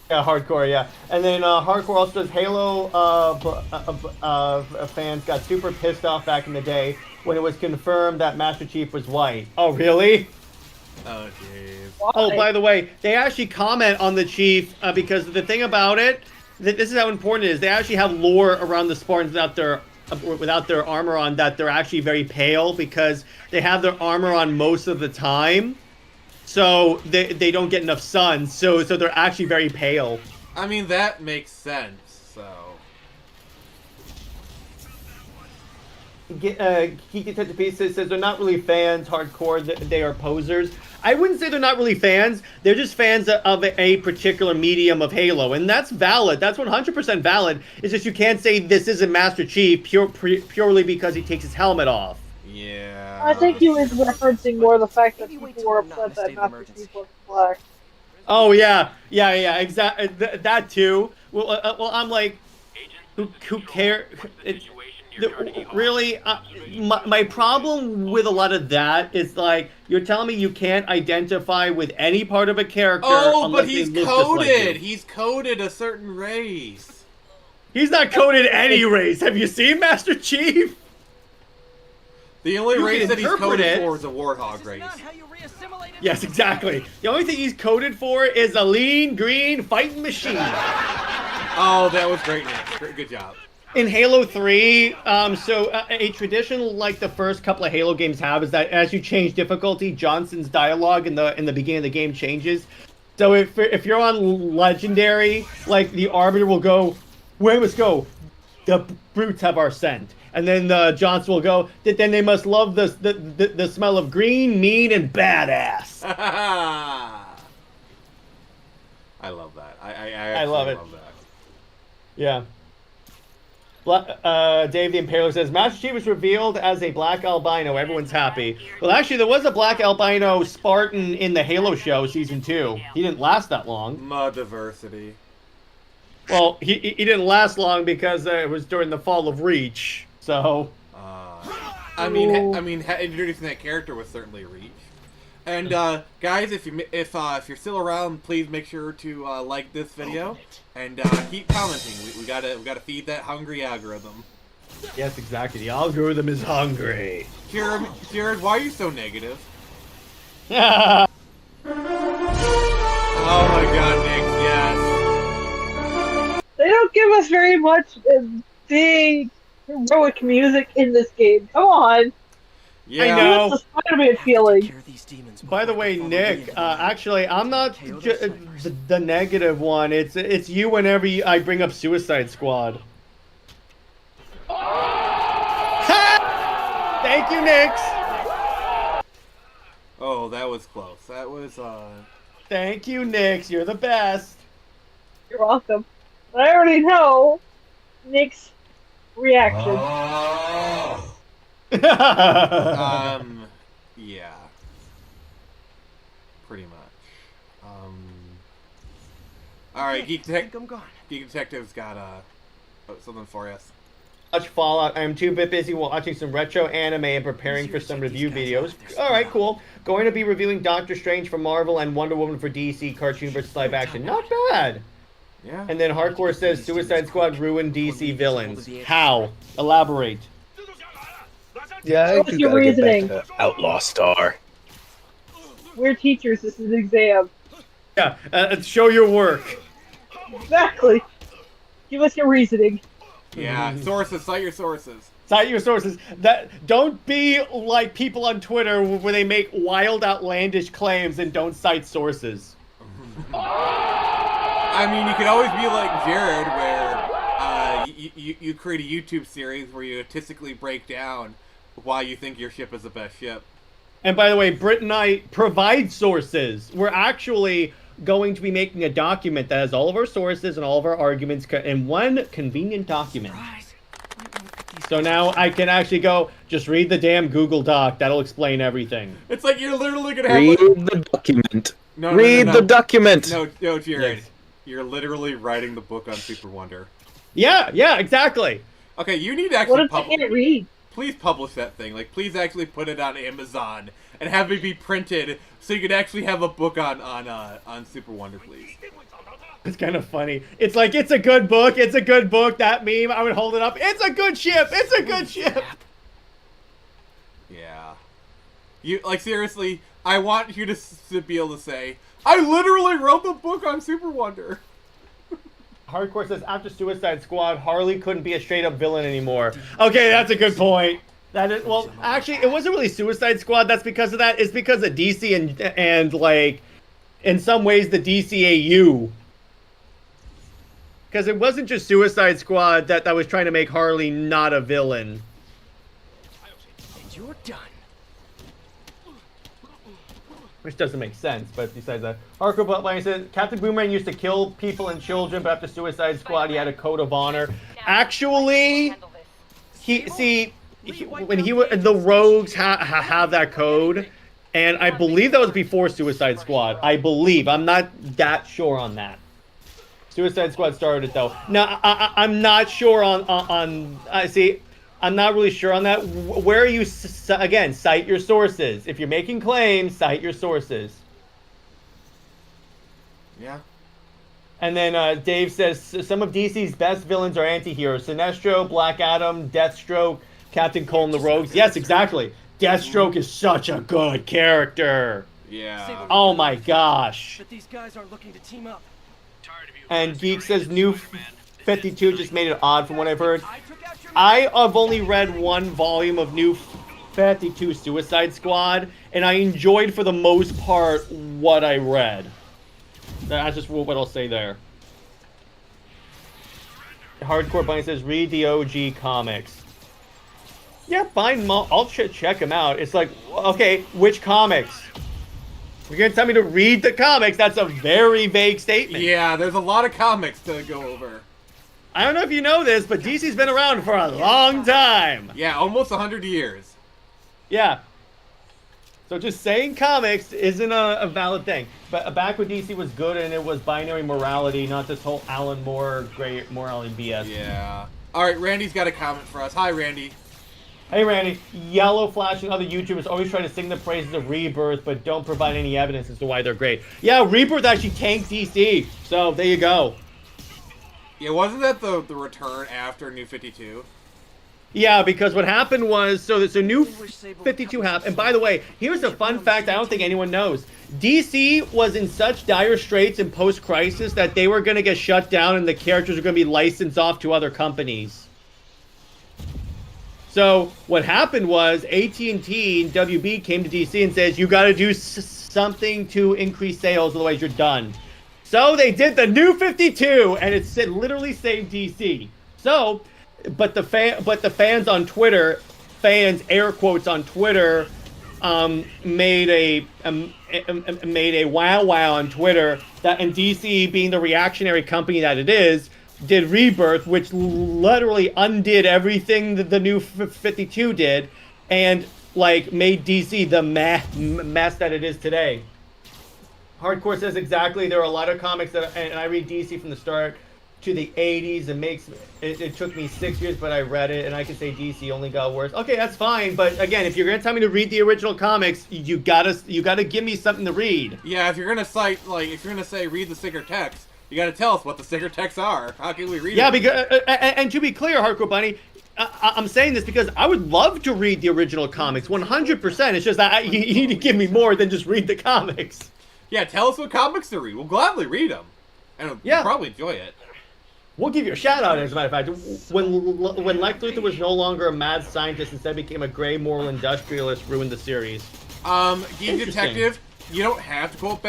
Yeah, hardcore, yeah. And then hardcore also does Halo fans got super pissed off back in the day when it was confirmed that Master Chief was white. Oh, really? Oh, Dave. Oh, by the way, they actually comment on the Chief because the thing about it, this is how important it is. They actually have lore around the Spartans without their armor on, that they're actually very pale because they have their armor on most of the time. So they don't get enough sun, so they're actually very pale. I mean, that makes sense, so... Kiki Tetsupi says they're not really fans, hardcore, they are posers. I wouldn't say they're not really fans, they're just fans of a particular medium of Halo, and that's valid, that's 100% valid. It's just you can't say this isn't Master Chief purely because he takes his helmet off. Yeah. I think he was referencing more the fact that people were upset that Master Chief was black. Oh yeah, exactly. That too. Well, I'm like, who cares? Really, my problem with a lot of that is like you're telling me you can't identify with any part of a character. Oh, unless but he's they look just like you. coded. He's coded a certain race. He's not coded any race. Have you seen Master Chief? The only You race can that he's interpret coded it. for is a warthog This race. is not how you re-assimilated. Yes, exactly. The only thing he's coded for is a lean green fighting machine. Oh, that was great, Nick. Good job. In Halo 3, a tradition like the first couple of Halo games have is that as you change difficulty, Johnson's dialogue in the beginning of the game changes. So if you're on Legendary, like the Arbiter will go, "Where must go? The brutes have our scent." And then Johnson will go, "Then they must love the smell of green, mean, and badass." I love that. I love it. love that. Yeah. Dave the Imperial says, Master Chief was revealed as a black albino. Everyone's happy. Well, actually, there was a black albino Spartan in the Halo show, Season 2. He didn't last that long. Diversity. Well, he didn't last long because it was during the fall of Reach. So... I mean, introducing that character was certainly a reach. And guys, if you're still around, please make sure to like this video and keep commenting. We gotta feed that hungry algorithm. Yes, exactly. The algorithm is hungry. Jared, why are you so negative? Yeah. Oh my God, Nick, yes. They don't give us very much big heroic music in this game. Come on. Yeah. I know. That's the Spider-Man feeling. By the way, Nick, actually, I'm not the negative one. It's you whenever I bring up Suicide Squad. Thank you, Nix. That was close. That was, Thank you, Nyx. You're the best. You're welcome. But I already know Nick's reaction. Yeah. Pretty much. Alright, Geek Detective's got, something for us. Watch Fallout. I'm too busy watching some retro anime and preparing for some review videos. Alright, cool. Going to be reviewing Doctor Strange for Marvel and Wonder Woman for DC cartoon versus live action. Not bad. Yeah. And then Hardcore says Suicide Squad ruined DC villains. How? Elaborate. Yeah, What's your reasoning? Outlaw Star. We're teachers. This is an exam. Yeah, show your work. Exactly. Give us your reasoning. Yeah, sources, cite your sources. Cite your sources. Don't be like people on Twitter where they make wild, outlandish claims and don't cite sources. I mean, you could always be like Jared, where you create a YouTube series where you statistically break down why you think your ship is the best ship. And by the way, Britt and I provide sources. We're actually going to be making a document that has all of our sources and all of our arguments in one convenient document. So now I can actually go, just read the damn Google Doc. That'll explain everything. It's like you're literally going to have... Read the document. No. The document. No, Jared. Yes. You're literally writing the book on Super Wonder. Yeah, exactly. Okay, you need to actually What if I can't read? Please publish that thing. Like, please actually put it on Amazon and have it be printed so you could actually have a book on Super Wonder, please. It's kind of funny. It's like, it's a good book. It's a good book. That meme, I would hold it up. It's a good ship. It's a good ship. Yeah. You, like, seriously, I want you to be able to say, I literally wrote the book on Super Wonder. Hardcore says, after Suicide Squad, Harley couldn't be a straight-up villain anymore. Okay, that's a good point. That is, well, actually, it wasn't really Suicide Squad. That's because of that. It's because of DC and like, in some ways, the DCAU. Because it wasn't just Suicide Squad that was trying to make Harley not a villain. And you're done. Which doesn't make sense, but besides that. Hardcore Bloodline says, Captain Boomerang used to kill people and children, but after Suicide Squad, he had a code of honor. Actually, when the Rogues have that code, and I believe that was before Suicide Squad. I believe. I'm not that sure on that. Suicide Squad started it, though. Now, I'm not sure on I'm not really sure on that. Where are you, again, cite your sources. If you're making claims, cite your sources. Yeah. And then Dave says, some of DC's best villains are anti-heroes. Sinestro, Black Adam, Deathstroke, Captain Cole, and the Rogues. Yes, exactly. Deathstroke is such a good character. Yeah. Oh my gosh. But these guys aren't looking to team up. And Geek says, New 52 just made it odd from what I've heard. I have only read one volume of New 52 Suicide Squad, and I enjoyed for the most part what I read. That's just what I'll say there. Hardcore Bunny says, read the OG comics. Yeah, fine, I'll check them out. It's like, okay, which comics? You're gonna tell me to read the comics? That's a very vague statement. Yeah, there's a lot of comics to go over. I don't know if you know this, but DC's been around for a long time. Yeah, almost 100 years. Yeah. So just saying comics isn't a valid thing. But back when DC was good and it was binary morality, not this whole Alan Moore gray morality BS. Yeah. Alright, Randy's got a comment for us. Hi, Randy. Hey, Randy. Yellow Flash and other YouTubers always try to sing the praises of Rebirth, but don't provide any evidence as to why they're great. Yeah, Rebirth actually tanked DC. So there you go. Yeah, wasn't that the return after New 52? Yeah, because what happened was, so New 52 happened. And by the way, here's a fun fact I don't think anyone knows. DC was in such dire straits in post-crisis that they were going to get shut down and the characters were going to be licensed off to other companies. So what happened was AT&T and WB came to DC and says, you got to do something to increase sales, otherwise you're done. So they did the New 52, and it literally saved DC. So, but the fans on Twitter, fans air quotes on Twitter, made a wow on Twitter that, and DC being the reactionary company that it is, did Rebirth, which literally undid everything that the new 52 did, and like made DC the mess that it is today. Hardcore says exactly. There are a lot of comics that, and I read DC from the start to the 80s. It took me 6 years, but I read it, and I can say DC only got worse. Okay, that's fine. But again, if you're gonna tell me to read the original comics, you gotta give me something to read. Yeah, if you're gonna cite, like, if you're gonna say read the sticker text, you gotta tell us what the sticker texts are. How can we read it? Yeah, because and to be clear, Hardcore Bunny, I'm saying this because I would love to read the original comics, 100%. It's just that you need to give me more than just read the comics. Yeah, tell us what comics to read. We'll gladly read them, and we'll probably enjoy it. We'll give you a shout out, as a matter of fact. When Lex Luthor was no longer a mad scientist, instead became a gray moral industrialist, ruined the series. Geek Detective, you don't have to quote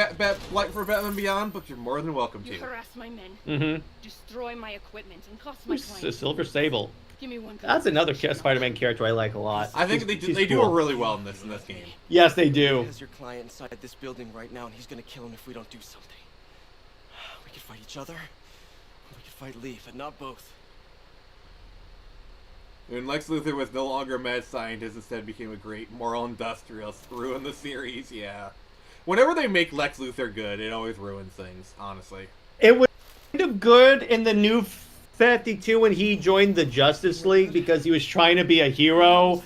Light for Batman Beyond, but you're more than welcome to. You harass my men, destroy my equipment, and cost my Who's clients. Silver Sable? Give me one. That's another Spider-Man character I like a lot. I think they do it really well in this game. Yes, they do. He has your client inside this building right now, and he's gonna kill him if we don't do something. We could fight each other, or we could fight Lee, but not both. When Lex Luthor was no longer a mad scientist, instead became a great moral industrialist, ruined the series, yeah. Whenever they make Lex Luthor good, it always ruins things, honestly. It was kind of good in the new 52 when he joined the Justice League because he was trying to be a hero.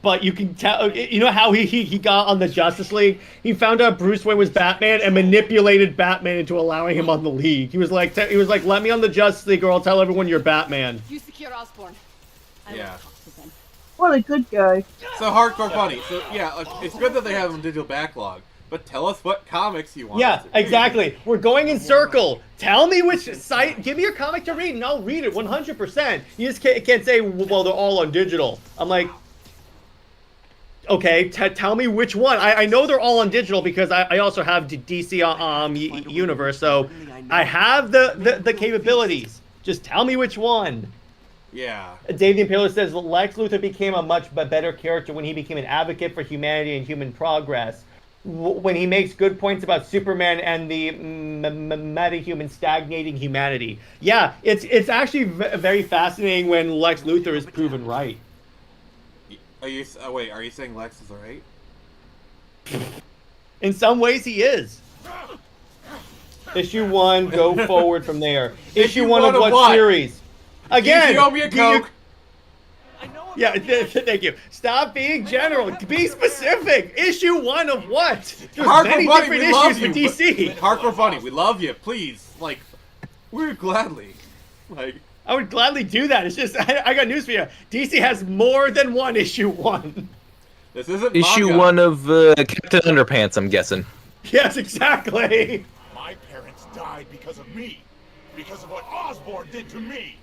But you can tell, you know how he got on the Justice League? He found out Bruce Wayne was Batman and manipulated Batman into allowing him on the League. He was like, let me on the Justice League or I'll tell everyone you're Batman. You secure Osborn. Yeah. What a good guy. So Hardcore Funny. So yeah, it's good that they have a digital backlog. But tell us what comics you want. Yeah, exactly. We're going in circle. Tell me which site. Give me your comic to read, and I'll read it 100%. You just can't say, well, they're all on digital. I'm like, okay, tell me which one. I know they're all on digital because I also have DC Universe, so I have the capabilities. Just tell me which one. Yeah. Dave the Impaler says Lex Luthor became a much better character when he became an advocate for humanity and human progress. When he makes good points about Superman and the meta-human stagnating humanity. Yeah, it's actually very fascinating when Lex Luthor is proven right. Are you saying Lex is right? In some ways, he is. Issue 1, go forward from there. Issue 1 of what series? Again, you owe me a Coke. Yeah, thank you. Stop being general. Be specific. Issue 1 of what? There's many different issues for DC. Hardcore Funny, we love you. Please, like, we would gladly, like. I would gladly do that. It's just I got news for you. DC has more than one issue 1. This isn't issue manga. 1 of Captain Underpants, I'm guessing. Yes, exactly. My parents died because of me, because of what Osborn did to me.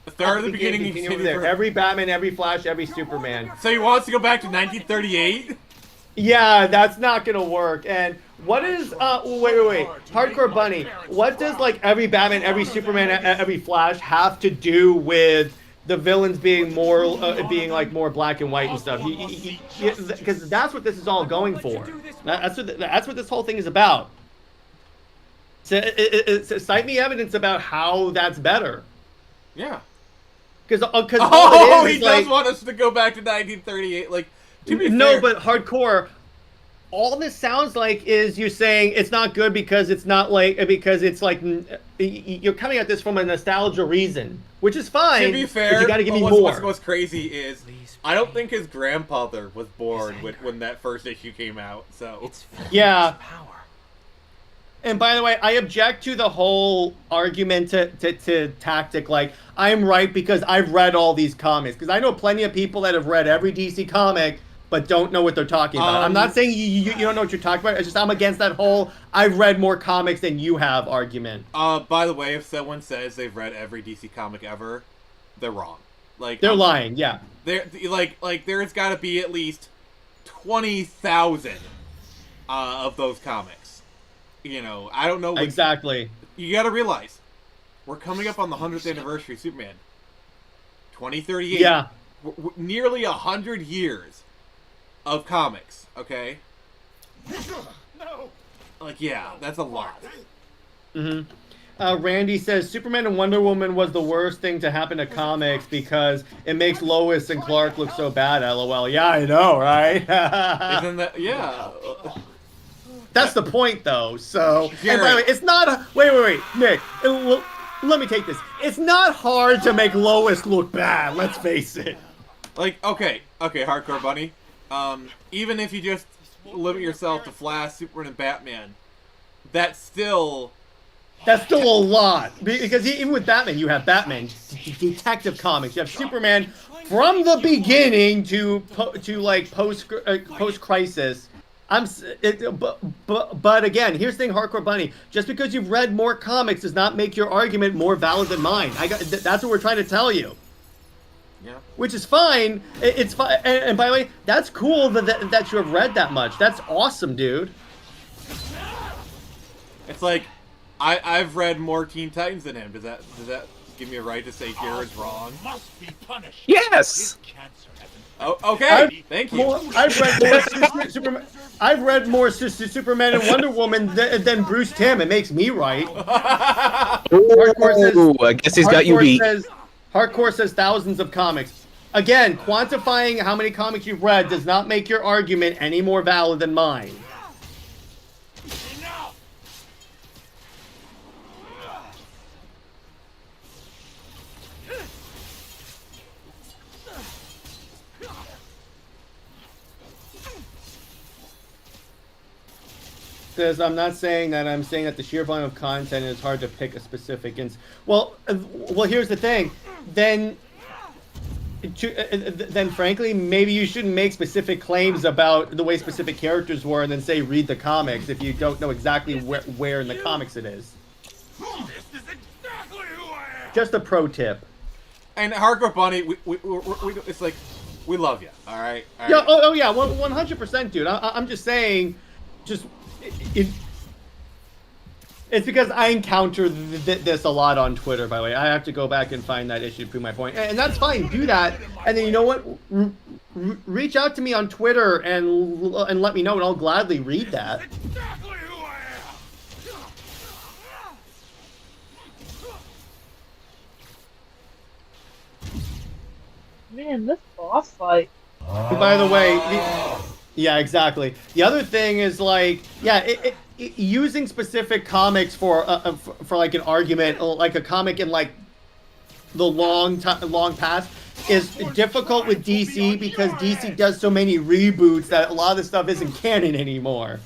Start at the beginning. There. Every Batman, every Flash, every Superman. So he wants to go back to 1938? Yeah, that's not gonna work. And what is wait, Hardcore Bunny? What does like every Batman, every Superman, every Flash have to do with the villains being more being like more black and white and stuff? Because that's what this is all going for. That's what this whole thing is about. So, cite me evidence about how that's better. Yeah. Because he does want us to go back to 1938. Like, to be fair, but Hardcore. All this sounds like is you saying it's not good because it's not like you're coming at this from a nostalgia reason, which is fine. To be fair, you got to give me what's more. What's crazy is I don't think his grandfather was born when that first issue came out. So yeah. And by the way, I object to the whole argument to tactic, like, I'm right because I've read all these comics. Because I know plenty of people that have read every DC comic, but don't know what they're talking about. I'm not saying you don't know what you're talking about. It's just I'm against that whole, I've read more comics than you have argument. By the way, if someone says they've read every DC comic ever, they're wrong. Like they're lying, yeah. They're like there's got to be at least 20,000 of those comics. You know, I don't know. Exactly. You got to realize, we're coming up on the 100th anniversary of Superman. 2038. Yeah. Nearly 100 years of comics, okay? Like, yeah, that's a lot. Randy says Superman and Wonder Woman was the worst thing to happen to comics because it makes Lois and Clark look so bad. LOL. Yeah, I know, right? Isn't that, yeah. That's the point, though. So, Jared. and by the way, it's not. Wait, Nick. Let me take this. It's not hard to make Lois look bad. Let's face it. Like, okay, Hardcore Bunny. Even if you just limit yourself to Flash, Superman, and Batman, that's still a lot. Because even with Batman, you have Batman, Detective Comics. You have Superman from the beginning to like post crisis. But again, here's the thing, Hardcore Bunny. Just because you've read more comics does not make your argument more valid than mine. That's what we're trying to tell you. Yeah. Which is fine. It's fine. And by the way, that's cool that you have read that much. That's awesome, dude. It's like I've read more Teen Titans than him. Does that give me a right to say Jared's wrong? Must be punished. Yes. Oh, okay. Thank you. I've read more Superman and Wonder Woman than Bruce Timm. It makes me right. I guess he's got you beat. Hardcore says thousands of comics. Again, quantifying how many comics you've read does not make your argument any more valid than mine. Says, I'm not saying that. I'm saying that the sheer volume of content is hard to pick a specific. Well, here's the thing. Then frankly, maybe you shouldn't make specific claims about the way specific characters were, and then say read the comics if you don't know exactly where in the comics it is. This is exactly who I am. Just a pro tip. And Hardcore Bunny, we it's like we love you. All right. Yeah. Oh yeah. 100%, dude. I'm just saying, it's because I encounter this a lot on Twitter, by the way. I have to go back and find that issue to prove my point. And that's fine. Do that. And then you know what? Reach out to me on Twitter and let me know, and I'll gladly read that. Exactly who I am. Man, this boss fight. By the way, yeah, exactly. The other thing is like, yeah, using specific comics for like an argument, like a comic in like the long past, is difficult with DC because DC does so many reboots that a lot of the stuff isn't canon anymore.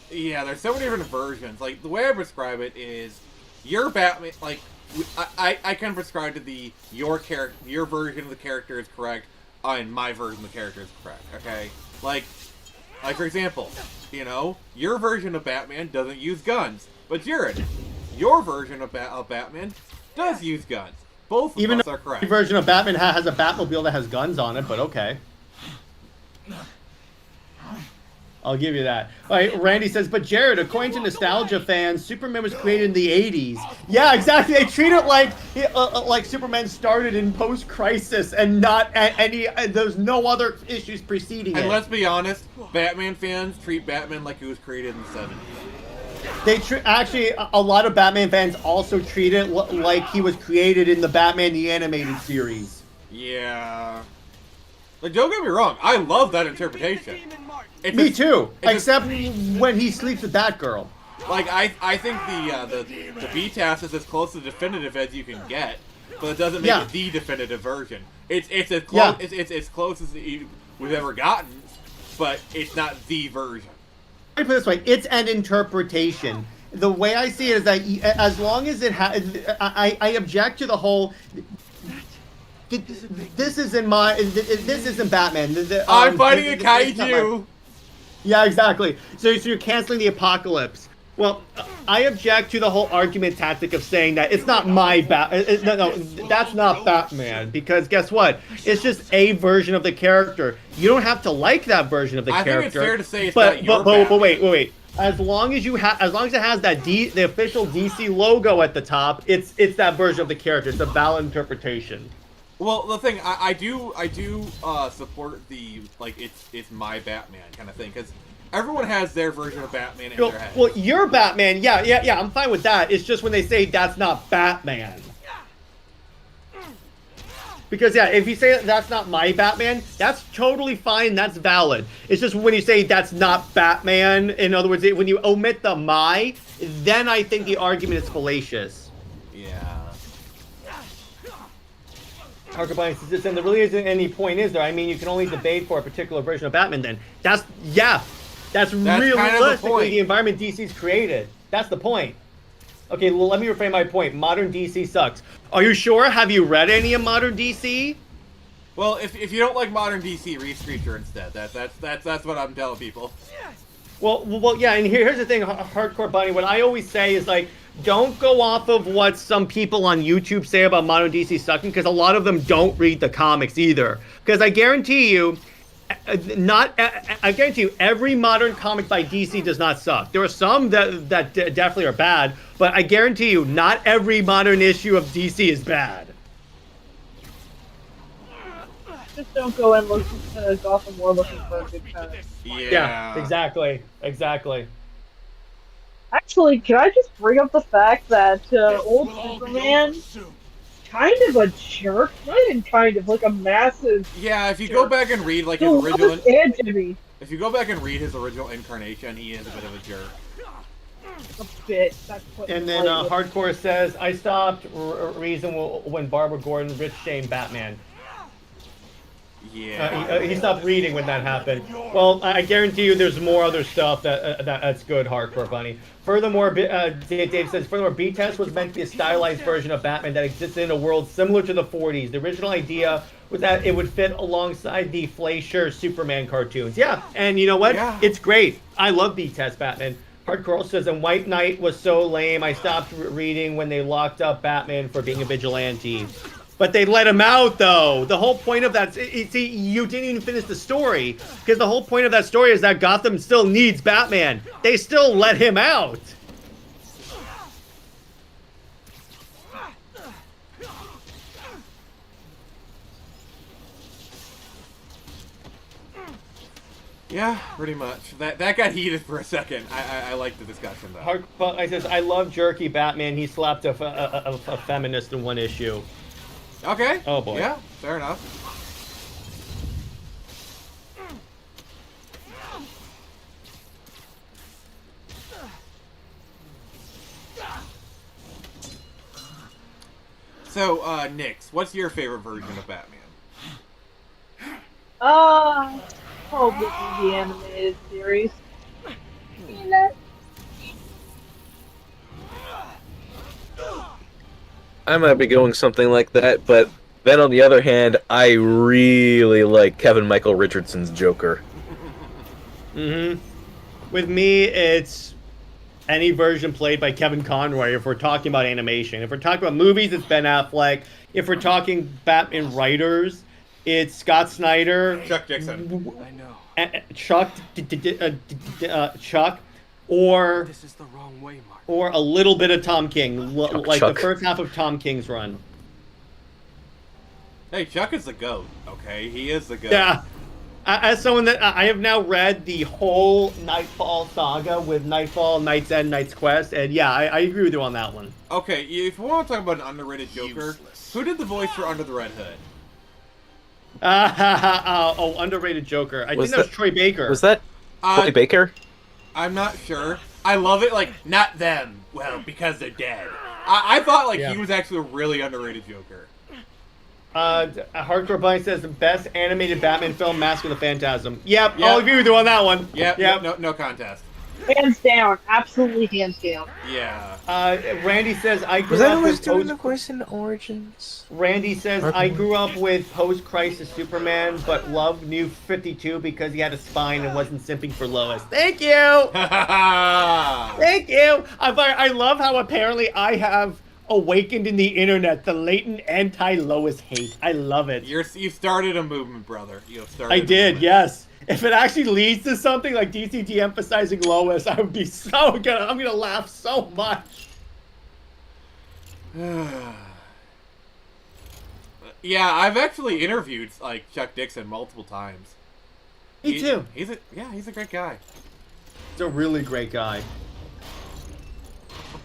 Yeah, there's so many different versions. Like the way I prescribe it is, your Batman. Like I can prescribe to your version of the character is correct, and my version of the character is correct. Okay, like for example, you know, your version of Batman doesn't use guns, but Jared, your version of Batman does use guns. Both of us are correct. Your version of Batman has a Batmobile that has guns on it, but okay. I'll give you that. All right, Randy says, but Jared, according to nostalgia fans, Superman was created in the 80s. Yeah, exactly. They treat it like Superman started in post-crisis and not any. There's no other issues preceding it. And let's be honest, Batman fans treat Batman like he was created in the 70s. Actually, a lot of Batman fans also treat it like he was created in the Batman the Animated Series. Yeah. Like, don't get me wrong, I love that interpretation. Me too, except when he sleeps with that girl. Like, I think the B-Task is as close to definitive as you can get, but it doesn't make it the definitive version. It's as close it's close as we've ever gotten, but it's not the version. Let me put it this way: it's an interpretation. The way I see it is that as long as it has, I object to the whole. This isn't Batman. I'm fighting a kaiju. Yeah, exactly. So you're canceling the apocalypse. Well, I object to the whole argument tactic of saying that it's not my No, that's not Batman. Because guess what? It's just a version of the character. You don't have to like that version of the character. I think it's fair to say it's not your Batman. But wait. As long as it has that the official DC logo at the top, it's that version of the character. It's a valid interpretation. Well, the thing I do support the like it's my Batman kind of thing because everyone has their version of Batman in their head. Well, you're Batman. Yeah. I'm fine with that. It's just when they say that's not Batman. Because, yeah, if you say that's not my Batman, that's totally fine. That's valid. It's just when you say that's not Batman, in other words, when you omit the my, then I think the argument is fallacious. Yeah. Harker says, and there really isn't any point, is there? I mean, you can only debate for a particular version of Batman then. That's realistically kind of the environment DC's created. That's the point. Okay, well, let me reframe my point. Modern DC sucks. Are you sure? Have you read any of modern DC? Well, if you don't like modern DC, read Screecher instead. That's what I'm telling people. Well, yeah, and here's the thing, Hardcore Bunny. What I always say is, like, don't go off of what some people on YouTube say about modern DC sucking, because a lot of them don't read the comics either. Because I guarantee you, every modern comic by DC does not suck. There are some that definitely are bad, but I guarantee you, not every modern issue of DC is bad. Just don't go and look to Gotham War looking for a good time. Yeah, exactly. Actually, can I just bring up the fact that old Superman, kind of a jerk, not even kind of, like a massive. Yeah, if you jerk. go back and read like his Lois original, and Jimmy. if you go back and read his original incarnation, he is a bit of a jerk. A bit. That's what. And then Hardcore says, I stopped reason when Barbara Gordon rich shamed Batman. Yeah. He stopped reading when that happened. Well, I guarantee you there's more other stuff that's good, Hardcore Bunny. Furthermore, Dave says, B-Test was meant to be a stylized version of Batman that existed in a world similar to the 40s. The original idea was that it would fit alongside the Fleischer Superman cartoons. Yeah, and you know what? Yeah. It's great. I love B-Test Batman. Hardcore says, and White Knight was so lame, I stopped reading when they locked up Batman for being a vigilante. But they let him out, though. The whole point of that... See, you didn't even finish the story. Because the whole point of that story is that Gotham still needs Batman. They still let him out. Yeah, pretty much. That got heated for a second. I like the discussion, though. I says, I love Jerky Batman. He slapped a feminist in one issue. Okay. Oh, boy. Yeah, fair enough. So, Nyx, what's your favorite version of Batman? Probably the animated series. You know? I might be going something like that, but then on the other hand, I really like Kevin Michael Richardson's Joker. With me, it's any version played by Kevin Conroy if we're talking about animation. If we're talking about movies, it's Ben Affleck. If we're talking Batman writers, it's Scott Snyder. Chuck Dixon. I know. Chuck, or This is the wrong way, Mark. or a little bit of Tom King, like Chuck. the first half of Tom King's run. Hey, Chuck is the GOAT, okay? He is the GOAT. Yeah. As someone that I have now read the whole Nightfall saga with Nightfall, Night's End, Night's Quest, and yeah, I agree with you on that one. Okay, if we want to talk about an underrated Joker, who did the voice for Under the Red Hood? Underrated Joker. I think that was Troy Baker. Was that Troy Baker? I'm not sure. I love it, like, not them. Well, because they're dead. I thought, like, he was actually a really underrated Joker. Hardcore Bunny says the best animated Batman film, Mask of the Phantasm. Yep, I'll agree with you on that one. Yep. No contest. Hands down. Absolutely hands down. Yeah. Randy says, I grew Was that up who with was doing the voice in Origins? Randy says, I grew up with post-crisis Superman, but loved New 52 because he had a spine and wasn't simping for Lois. Thank you! Thank you! I love how apparently I have awakened in the internet the latent anti-Lois hate. I love it. You started a movement, brother. You started. I did, yes. If it actually leads to something like DC de-emphasizing Lois, I would be I'm gonna laugh so much. Yeah, I've actually interviewed like Chuck Dixon multiple times. Me too. He's a great guy. He's a really great guy.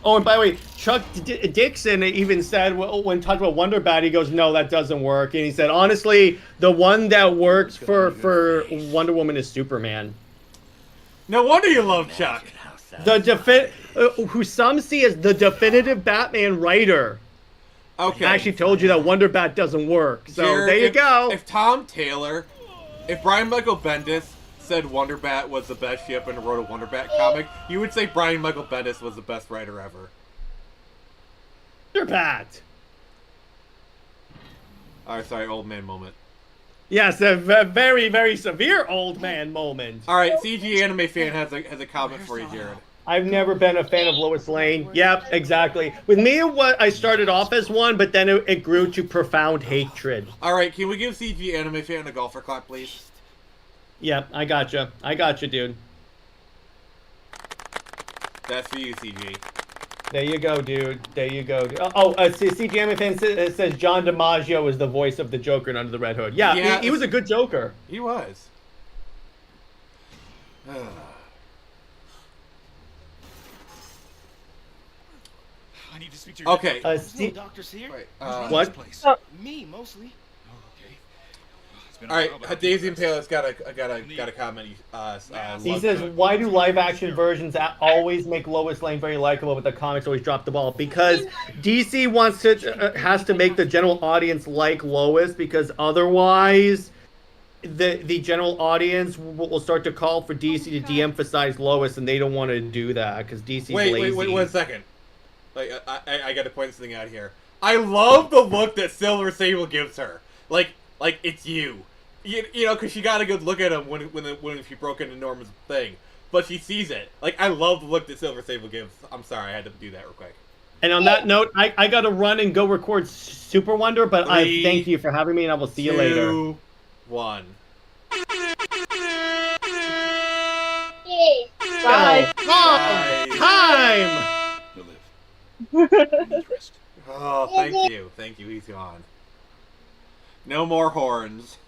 Oh, and by the way, Chuck Dixon even said when talked about Wonder Bat, he goes, "No, that doesn't work." And he said, "Honestly, the one that works for Wonder Woman is Superman." No wonder you love Chuck. Who some see as the definitive Batman writer. Okay. Actually told you that Wonder Bat doesn't work. So Jared, there you go. If Tom Taylor, if Brian Michael Bendis said Wonder Bat was the best ship and wrote a Wonder Bat comic, you would say Brian Michael Bendis was the best writer ever. Wonder Bat. Alright, sorry, old man moment. Yes, a very, very severe old man moment. Alright, CG Anime Fan has a comment for you, Jared. I've never been a fan of Lois Lane. Yep, exactly. With me, I started off as one, but then it grew to profound hatred. Alright, can we give CG Anime Fan a golfer clap, please? Yep, I gotcha. I gotcha, dude. That's for you, CG. There you go, dude. There you go. CG Anime Fan says John DiMaggio is the voice of the Joker in Under the Red Hood. Yeah, he was a good Joker. He was. I need to speak to your Okay. No doctors here. Wait, what? Me, mostly. All right, Daisy and Payless got a comment. He says, "Why do live-action versions always make Lois Lane very likable, but the comics always drop the ball?" Because DC has to make the general audience like Lois, because otherwise, the general audience will start to call for DC to de-emphasize Lois, and they don't want to do that because DC's lazy. Wait, 1 second. Like, I got to point something out here. I love the look that Silver Sable gives her. Like it's you. You know, because she got a good look at him when she broke into Norman's thing. But she sees it. Like, I love the look that Silver Sable gives. I'm sorry, I had to do that real quick. And on that note, I got to run and go record Super Wonder, but I thank you for having me, and I will see you later. 2, 1. Bye. Time! Oh, thank you. Thank you, he's gone. No more horns.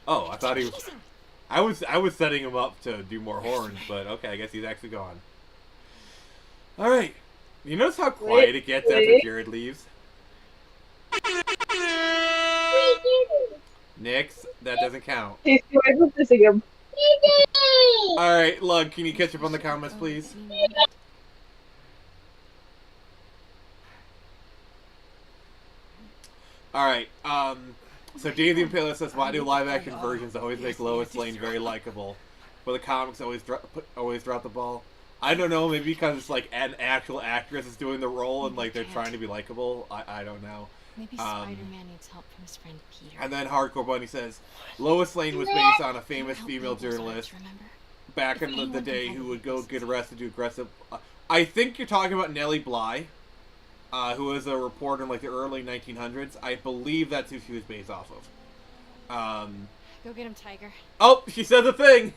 Oh, I thought he was... I was setting him up to do more horns, but okay, I guess he's actually gone. Alright. You notice how quiet it gets after Jared leaves? Nyx, that doesn't count. Hey, I was missing him. Alright, Lug, can you catch up on the comments, please? Alright, so Daisy and Payless says, why do live-action versions always make Lois Lane very likable, but the comics always drop the ball? I don't know, maybe because it's like an actual actress is doing the role and like they're trying to be likable. I don't know. Maybe Spider-Man needs help from his friend Peter. And then Hardcore Bunny says, Lois Lane was based on a famous female journalist back in the day who would go get arrested to aggressive... I think you're talking about Nellie Bly, who was a reporter in like the early 1900s. I believe that's who she was based off of. Go get him, Tiger. Oh, she said the thing!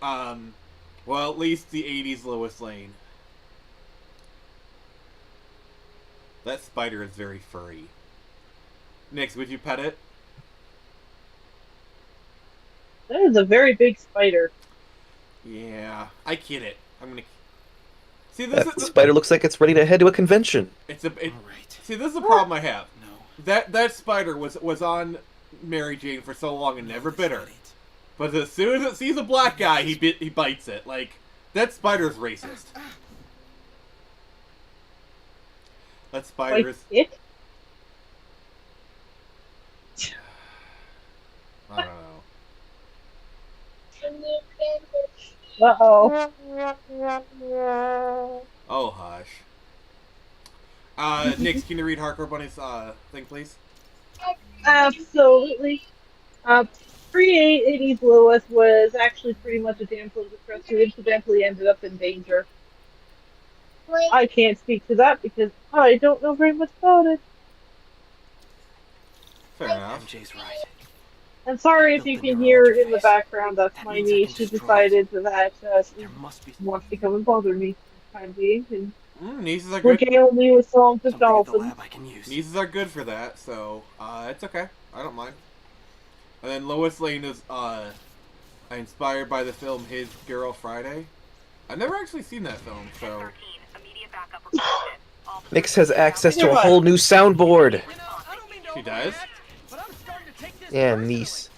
Well, at least the 80s Lois Lane. That spider is very furry. Nyx, would you pet it? That is a very big spider. Yeah, I get it. I'm gonna... See, That spider looks like it's ready to head to a convention. See, this is the problem I have. No. That spider was on Mary Jane for so long and never bit her. But as soon as it sees a black guy, he bites it. Like, that spider's racist. That spider is... It? I don't know. Uh-oh. Oh, hush. Nyx, can you read Hardcore Bunny's thing, please? Absolutely. Pre-80s Lois was actually pretty much a damsel in distress who incidentally ended up in danger. I can't speak to that because I don't know very much about it. Fair enough. MJ's right. I'm sorry if you can hear in the background, that's my niece. She decided that she wants to come and bother me for the time being. And Nieces are good. Regale me with songs of Something at the dolphins. lab I can use. Nieces are good for that, so it's okay. I don't mind. And then Lois Lane is inspired by the film His Girl Friday. I've never actually seen that film, so. Nyx has access to a whole new soundboard. She does? Yeah, niece.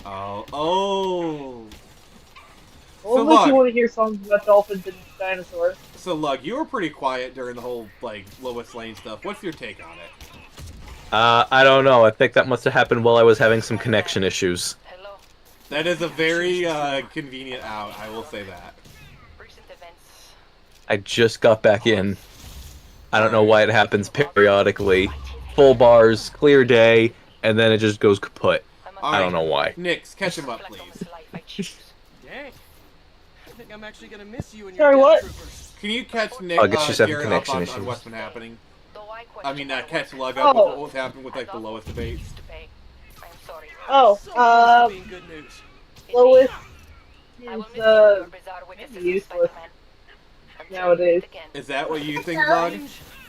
Oh. Only if Lug. you want to hear songs about dolphins and dinosaurs. So, Lug, you were pretty quiet during the whole, like, Lois Lane stuff. What's your take on it? I don't know. I think that must have happened while I was having some connection issues. That is a very convenient out, I will say that. I just got back in. I don't know why it happens periodically. Full bars, clear day, and then it just goes kaput. I don't know why. Nyx, catch him up, please. Dang. I think I'm actually gonna miss you and Sorry, your what? troopers. Can you catch Nick, I guess she's having Jared up connection on issues. what's been happening? I mean, catch Lug up with what's happening with, like, the Lois debates. Oh, Being good news. Lois is useless nowadays. Is that what you think, Lug?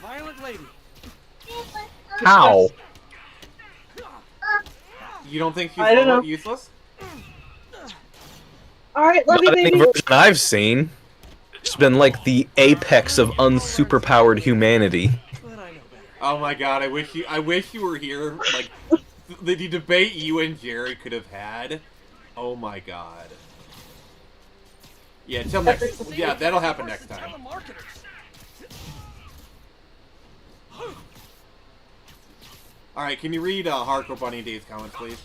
Violent lady. How? You don't think she's I don't know. useless? Alright, let me Not any maybe. version I've seen. She's been like the apex of unsuperpowered humanity. But I know better. Oh my god, I wish you were here. Like, the debate you and Jared could have had. Oh my god. Yeah, till next. Yeah, that'll happen next time. Alright, can you read Hardcore Bunny and Dave's comments, please?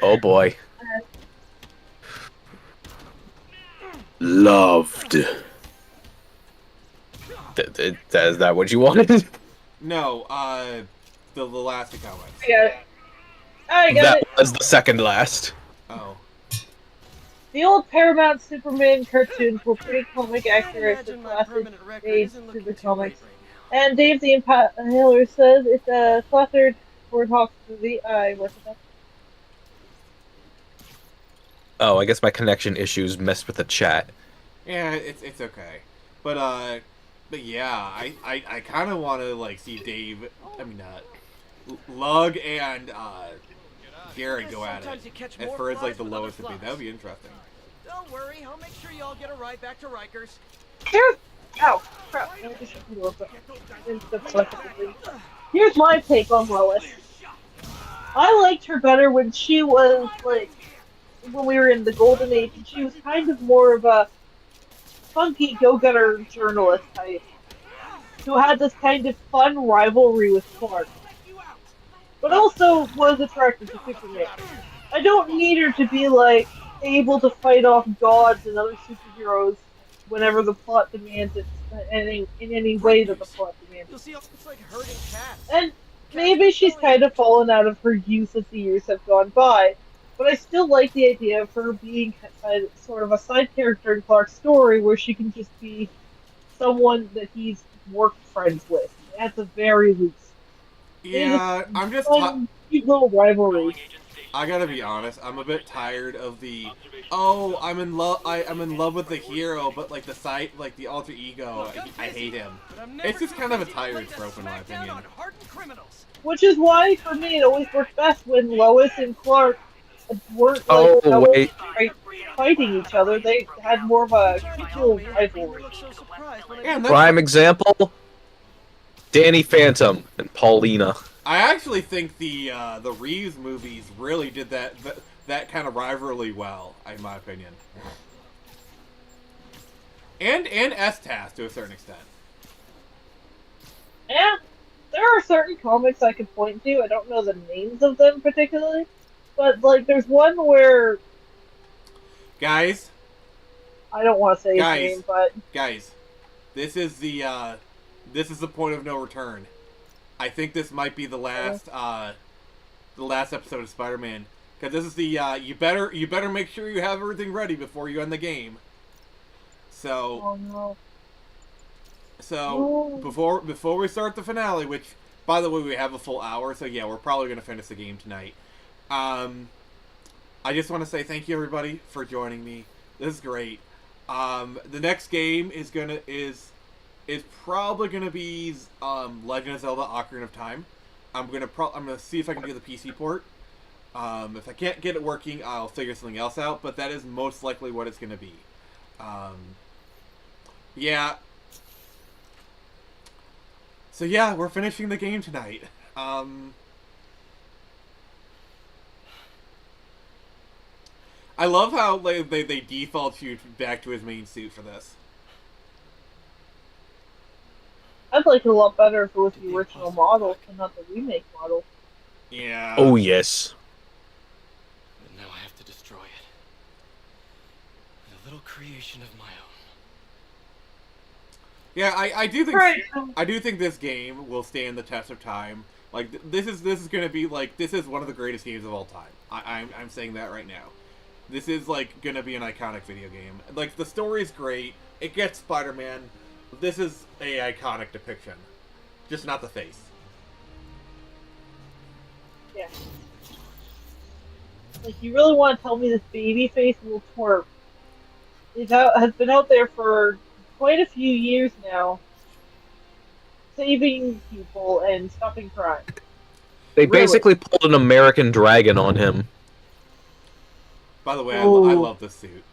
Oh boy. Loved. Is that what you wanted? No, the last two comments. I got That it. was the second last. Oh. The old Paramount Superman cartoons were pretty comic accurate to Imagine my classic permanent record age isn't to looking the too comics. great right And Dave the Impaler says it's a cluttered Warthog movie. I work with that. Oh, I guess my connection issues messed with the chat. Yeah, it's okay. But yeah, I kind of want to, like, see Dave, Lug and, Jared go at it. As far as, like, the lowest debate. That would be interesting. Don't worry, I'll make sure y'all get a ride back to Rikers. Ow! Crap. Here's my take on Lois. I liked her better when she was, like, when we were in the Golden Age, and she was kind of more of a funky go-getter journalist type, who had this kind of fun rivalry with Clark, but also was attracted to Superman. I don't need her to be, like, able to fight off gods and other superheroes whenever the plot demands it, in any way that the plot demands You'll see, it's like herding cats. And maybe she's kind of fallen out of her youth as the years have gone by, but I still like the idea of her being sort of a side character in Clark's story where she can just be someone that he's work friends with, at the very least. Yeah, I'm just... cute little rivalry. I gotta be honest, I'm a bit tired of the, oh, I'm in love with the hero, but, like, the side, like, the alter ego, I hate him. It's just kind of a tired trope in my opinion. Which is why, for me, it always worked best when Lois and Clark weren't, fighting each other. They had more of a mutual rivalry. Prime example, Danny Phantom and Paulina. I actually think the Reeves movies really did that kind of rivalry well, in my opinion. And S-TAS to a certain extent. Yeah, there are certain comics I could point to. I don't know the names of them particularly, but like there's one where guys, I don't want to say his name, but guys, this is the point of no return. I think this might be the last episode of Spider-Man, because this is the you better make sure you have everything ready before you end the game. So, oh no. So before we start the finale, which by the way we have a full hour, so yeah, we're probably gonna finish the game tonight. I just want to say thank you everybody for joining me. This is great. The next game is probably gonna be Legend of Zelda: Ocarina of Time. I'm gonna see if I can get the PC port. If I can't get it working, I'll figure something else out. But that is most likely what it's gonna be. Yeah. So yeah, we're finishing the game tonight. I love how they default you back to his main suit for this. I'd like it a lot better if it was the original model and not the remake model. Yeah. Oh, yes. But now I have to destroy it. With a little creation of my own. Yeah, I do think Right. I do think this game will stand the test of time. Like this is gonna be like this is one of the greatest games of all time. I'm saying that right now. This is like gonna be an iconic video game. Like the story is great. It gets Spider-Man. This is a iconic depiction, just not the face. Yeah. Like, you really want to tell me this babyface little twerp has been out there for quite a few years now, saving people and stopping crime. They Really? basically pulled an American Dragon on him. By the way, I love this suit.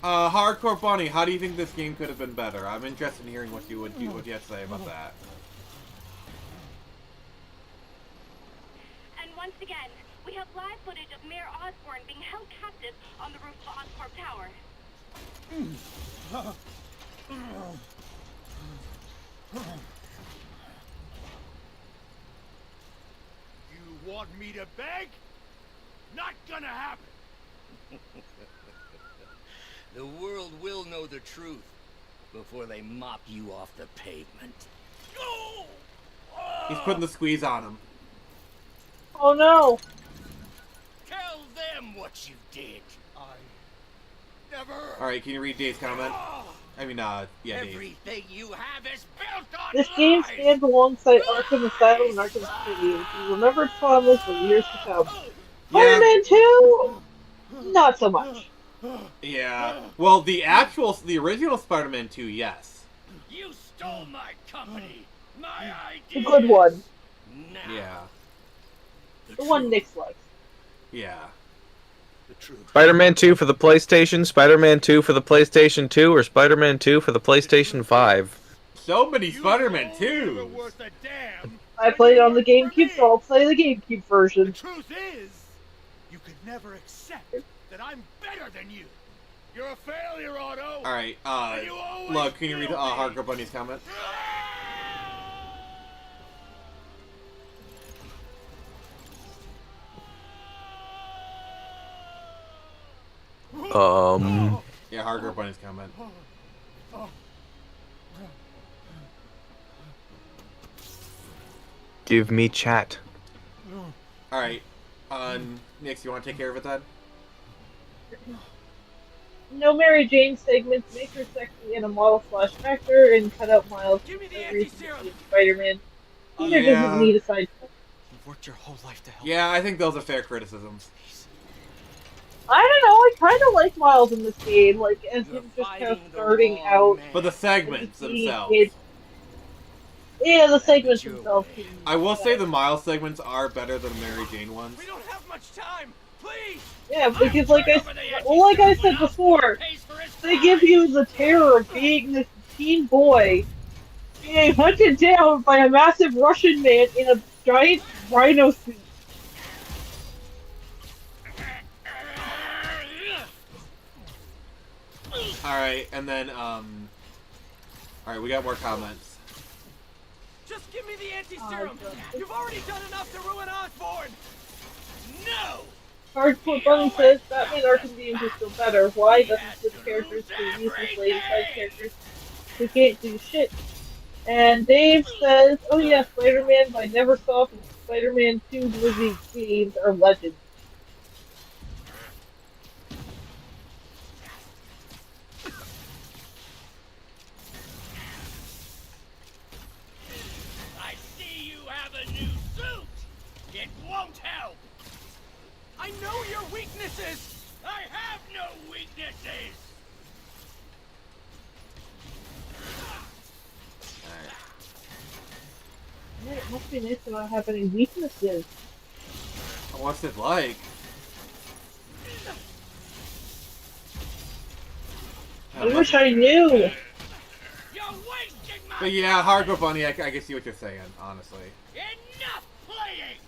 Hardcore Bunny, how do you think this game could have been better? I'm interested in hearing what you have to say about that. And once again, we have live footage of Mayor Osborn being held captive on the roof of Oscorp Tower. You want me to beg? Not gonna happen. The world will know the truth before they mop you off the pavement. He's putting the squeeze on him. Oh no! Tell them what you did. Alright, can you read Dave's comment? I mean, yeah, Dave. Everything you have is built on This game stands alongside Arkham Asylum and Arkham City. You remember Thomas for years to come. Spider-Man 2? Not so much. Yeah. Well, the original Spider-Man 2, yes. You stole my company, my The idea. good one. Yeah. The one Nyx likes. Yeah. Spider-Man 2 for the PlayStation, Spider-Man 2 for the PlayStation 2, or Spider-Man 2 for the PlayStation 5. So many Spider-Man 2s! I played it on the GameCube, so I'll play the GameCube version. The truth is, you could never accept that I'm better than you. You're a failure, Otto. Alright, look, can you read Hardcore Bunny's comment? Yeah, Hardcore Bunny's comment. Give me chat. Alright, Nyx, you want to take care of it then? No Mary Jane segments, make her sexy and a model/actor, and cut out Miles Spider-Man. Peter doesn't need a side. You've worked your whole life to help. Yeah, I think those are fair criticisms. I don't know, I kind of like Miles in this game, like, as him just kind of starting out. But the segments themselves. Yeah, the segments themselves. I will say the Miles segments are better than Mary Jane ones. We don't have much time. Please. Yeah, because like I said before, they give you the terror of being this teen boy being hunted down by a massive Russian man in a giant rhino suit. Alright, and then, alright, we got more comments. Just give me the anti-serum. You've already done enough to ruin Osborn. No. Hardcore Bunny says Batman Arkham games are still better. Why doesn't switch characters to useless lady side characters who can't do shit? And Dave says, oh yeah, Spider-Man by Neversoft and Spider-Man 2 movie games are legends. weaknesses! Yeah, it must be nice to not have any weaknesses. What's it like? I wish I knew. But yeah, Hardcore Bunny, I can see what you're saying, honestly. Enough playing!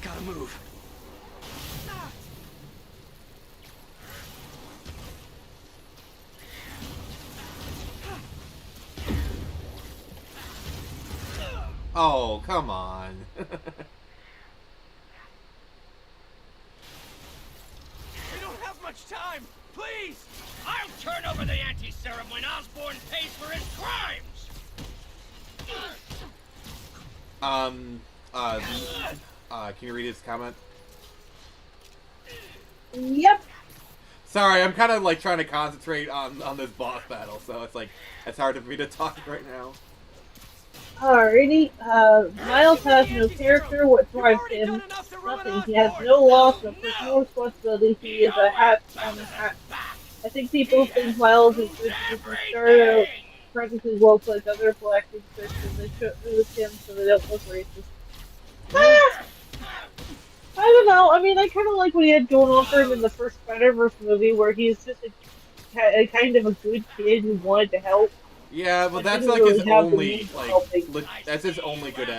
Gotta move. Oh, come on. We don't have much time. Please! I'll turn over the anti-serum when Osborn pays for his crimes! Can you read his comment? Yep. Sorry, I'm kind of like trying to concentrate on this boss battle, so it's hard for me to talk right now. Alrighty, Miles has no character. What drives him? Nothing. He has no loss, no personal responsibility. He is a hat on a hat. I think people think Miles is good because he started out practically woke like other black kids, and they should lose him so they don't look racist. I don't know. I mean, I kind of like what he had going on for him in the first Spider-Verse movie, where he's just a kind of a good kid who wanted to help. Yeah, but that's didn't like really his have the only means of helping. that's his only good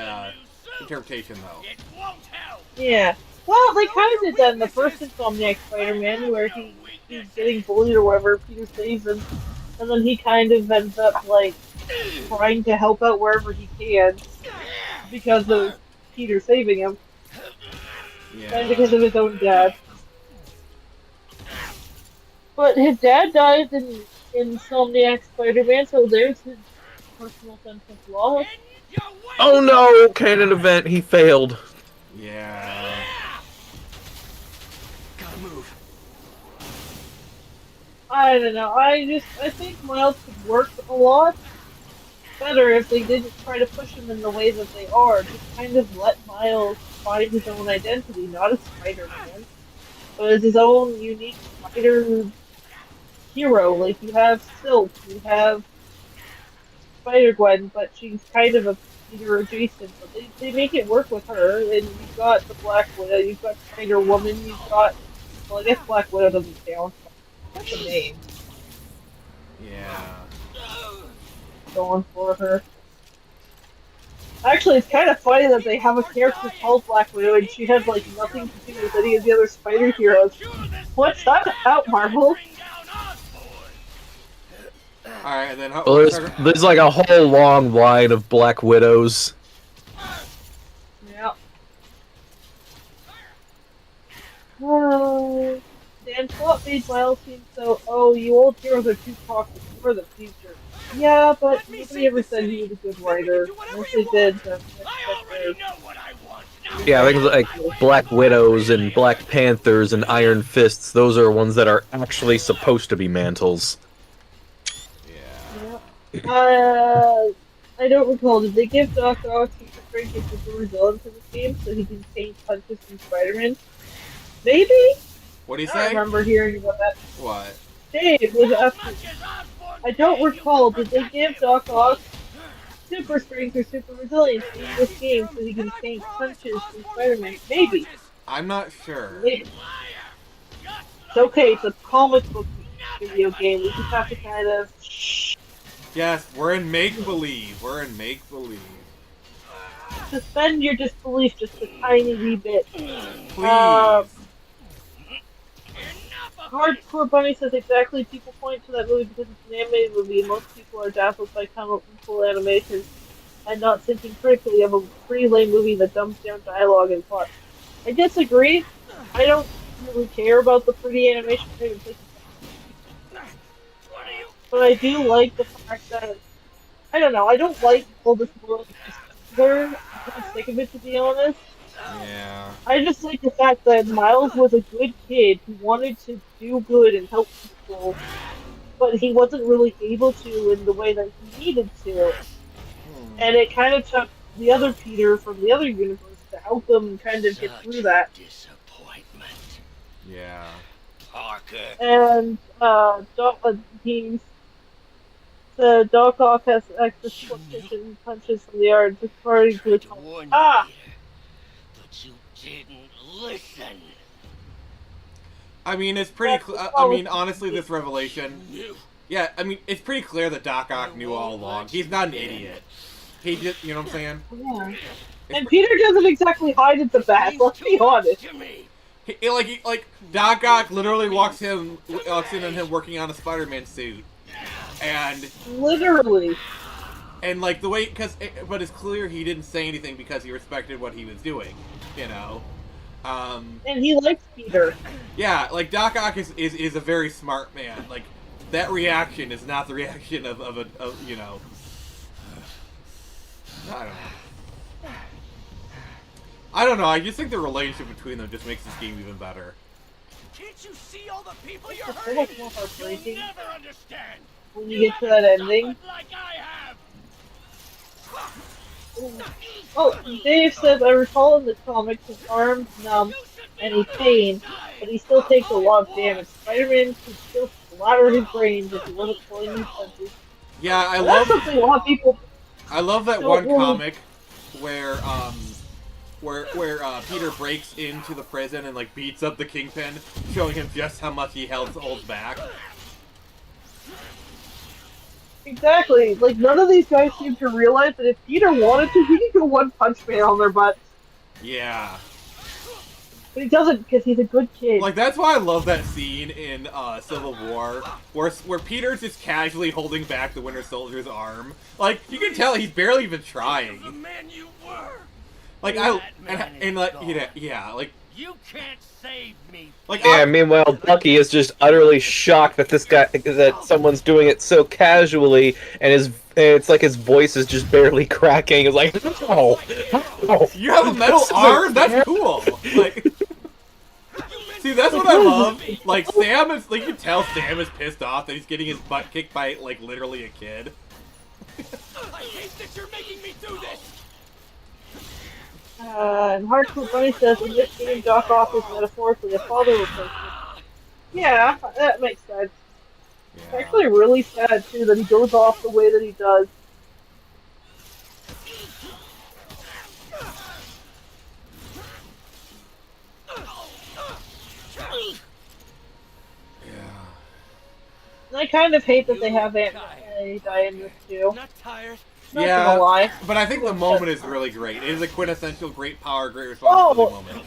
interpretation though. Yeah. Well, they kind of did that in the first Insomniac Spider-Man, where he's getting bullied or whatever, Peter saves him, and then he kind of ends up, like, trying to help out wherever he can, because of Peter saving him. Yeah. And because of his own dad. But his dad died in Insomniac Spider-Man, so there's his personal sense of loss. Oh no! Canon event, he failed. Yeah. Gotta move. I don't know. I think Miles could work a lot better if they didn't try to push him in the way that they are. Just kind of let Miles find his own identity, not as Spider-Man, but as his own unique spider hero. Like, you have Silk, you have Spider-Gwen, but she's kind of a Peter adjacent, but they make it work with her, and you've got the Black Widow, you've got Spider-Woman, you've got, well, I guess Black Widow doesn't count. That's a name. Yeah. Going for her. Actually, it's kind of funny that they have a character called Black Widow, and she has, like, nothing to do with any of the other spider heroes. What's that about, Marvel? Alright, and then Well, there's like a whole long line of Black Widows. Yeah. Dan, what made Miles seem so, oh, you old heroes are too cautious for the future. Yeah, but nobody ever said he was a good writer. Unless they did, then Yeah, I think like Black Widows and Black Panthers and Iron Fists, those are ones that are actually supposed to be mantles. I don't recall. Did they give Doc Ock super strength and super resilience in this game so he can change punches from Spider-Man? Maybe? What do you I say? don't remember hearing about that. What? Dave was asking. I don't recall. Did they give Doc Ock super strength or super resilience in this game so he can change punches from Spider-Man? Maybe. I'm not sure. Maybe. It's okay. It's a comic book video game. We just have to kind of. Yes, we're in make-believe. We're in make-believe. Suspend your disbelief just a tiny wee bit. Please. Hardcore Bunny says exactly. People point to that movie because it's an animated movie, and most people are dazzled by colorful animation and not thinking critically of a pretty lame movie that dumbs down dialogue and plot. I disagree. I don't really care about the pretty animation. But I do like the fact that, I don't know, I don't like all this world either. I'm kind of sick of it, to be honest. Yeah. I just like the fact that Miles was a good kid who wanted to do good and help people, but he wasn't really able to in the way that he needed to. And it kind of took the other Peter from the other universe to help them kind of get through that. Disappointment. Yeah. Parker. And Doc Ock has extra position punches from the yard, just according to his Ah! But you didn't listen. I mean, it's pretty. I mean, honestly, this revelation. Yeah, I mean, it's pretty clear that Doc Ock knew all along. He's not an idiot. He just, you know what I'm saying? Yeah. And Peter doesn't exactly hide at the back. Let's be honest. Like Doc Ock literally walks in on him working on a Spider-Man suit, and literally. And like the way, but it's clear he didn't say anything because he respected what he was doing, you know. And he likes Peter. Yeah, like Doc Ock is a very smart man. Like that reaction is not the reaction of you know. I don't know. I just think the relationship between them just makes this game even better. Can't you see all the people you're It's hurting? almost more heartbreaking You'll never understand. when you get to that ending. Like I have. Oh, Dave says, I recall in the comics his arms numb and he's pain, but he still takes a lot of damage. Spider-Man could still splatter his brains if he wasn't pulling his punches. Yeah, I love something a lot of people. I love that one comic where Peter breaks into the prison and like beats up the Kingpin, showing him just how much he holds back. Exactly. Like, none of these guys seem to realize that if Peter wanted to, he could go One Punch Man on their butts. Yeah. But he doesn't, because he's a good kid. Like, that's why I love that scene in Civil War, where Peter's just casually holding back the Winter Soldier's arm. Like, you can tell he's barely even trying. The man you were. Like, yeah, like... You can't save me. Like, yeah, meanwhile, Bucky is just utterly shocked that that someone's doing it so casually, and it's like his voice is just barely cracking. It's like, oh. You have a metal arm? That's cool. Like, see, that's what I love. Like, Sam is, like, you can tell Sam is pissed off that he's getting his butt kicked by, like, literally a kid. I hate that you're making me do this. And Hardcore Bunny says, in this game, Doc Ock is metaphorically a father replacement. Yeah, that makes sense. Yeah. It's actually really sad, too, that he goes off the way that he does. And I kind of hate that they have Aunt May die in this, too. Not tired. Not gonna lie. But I think the moment is really great. It is a quintessential great power, great responsibility moment.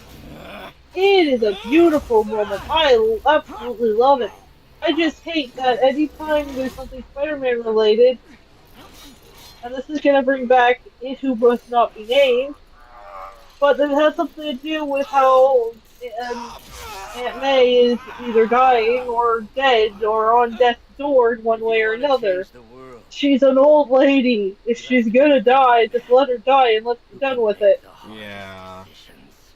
It is a beautiful moment. I absolutely love it. I just hate that anytime there's something Spider-Man related, and this is gonna bring back It Who Must Not Be Named, but it has something to do with how Aunt May is either dying or dead or on death's door in one way or another. She's an old lady. If she's gonna die, just let her die and let's be done with it. Yeah.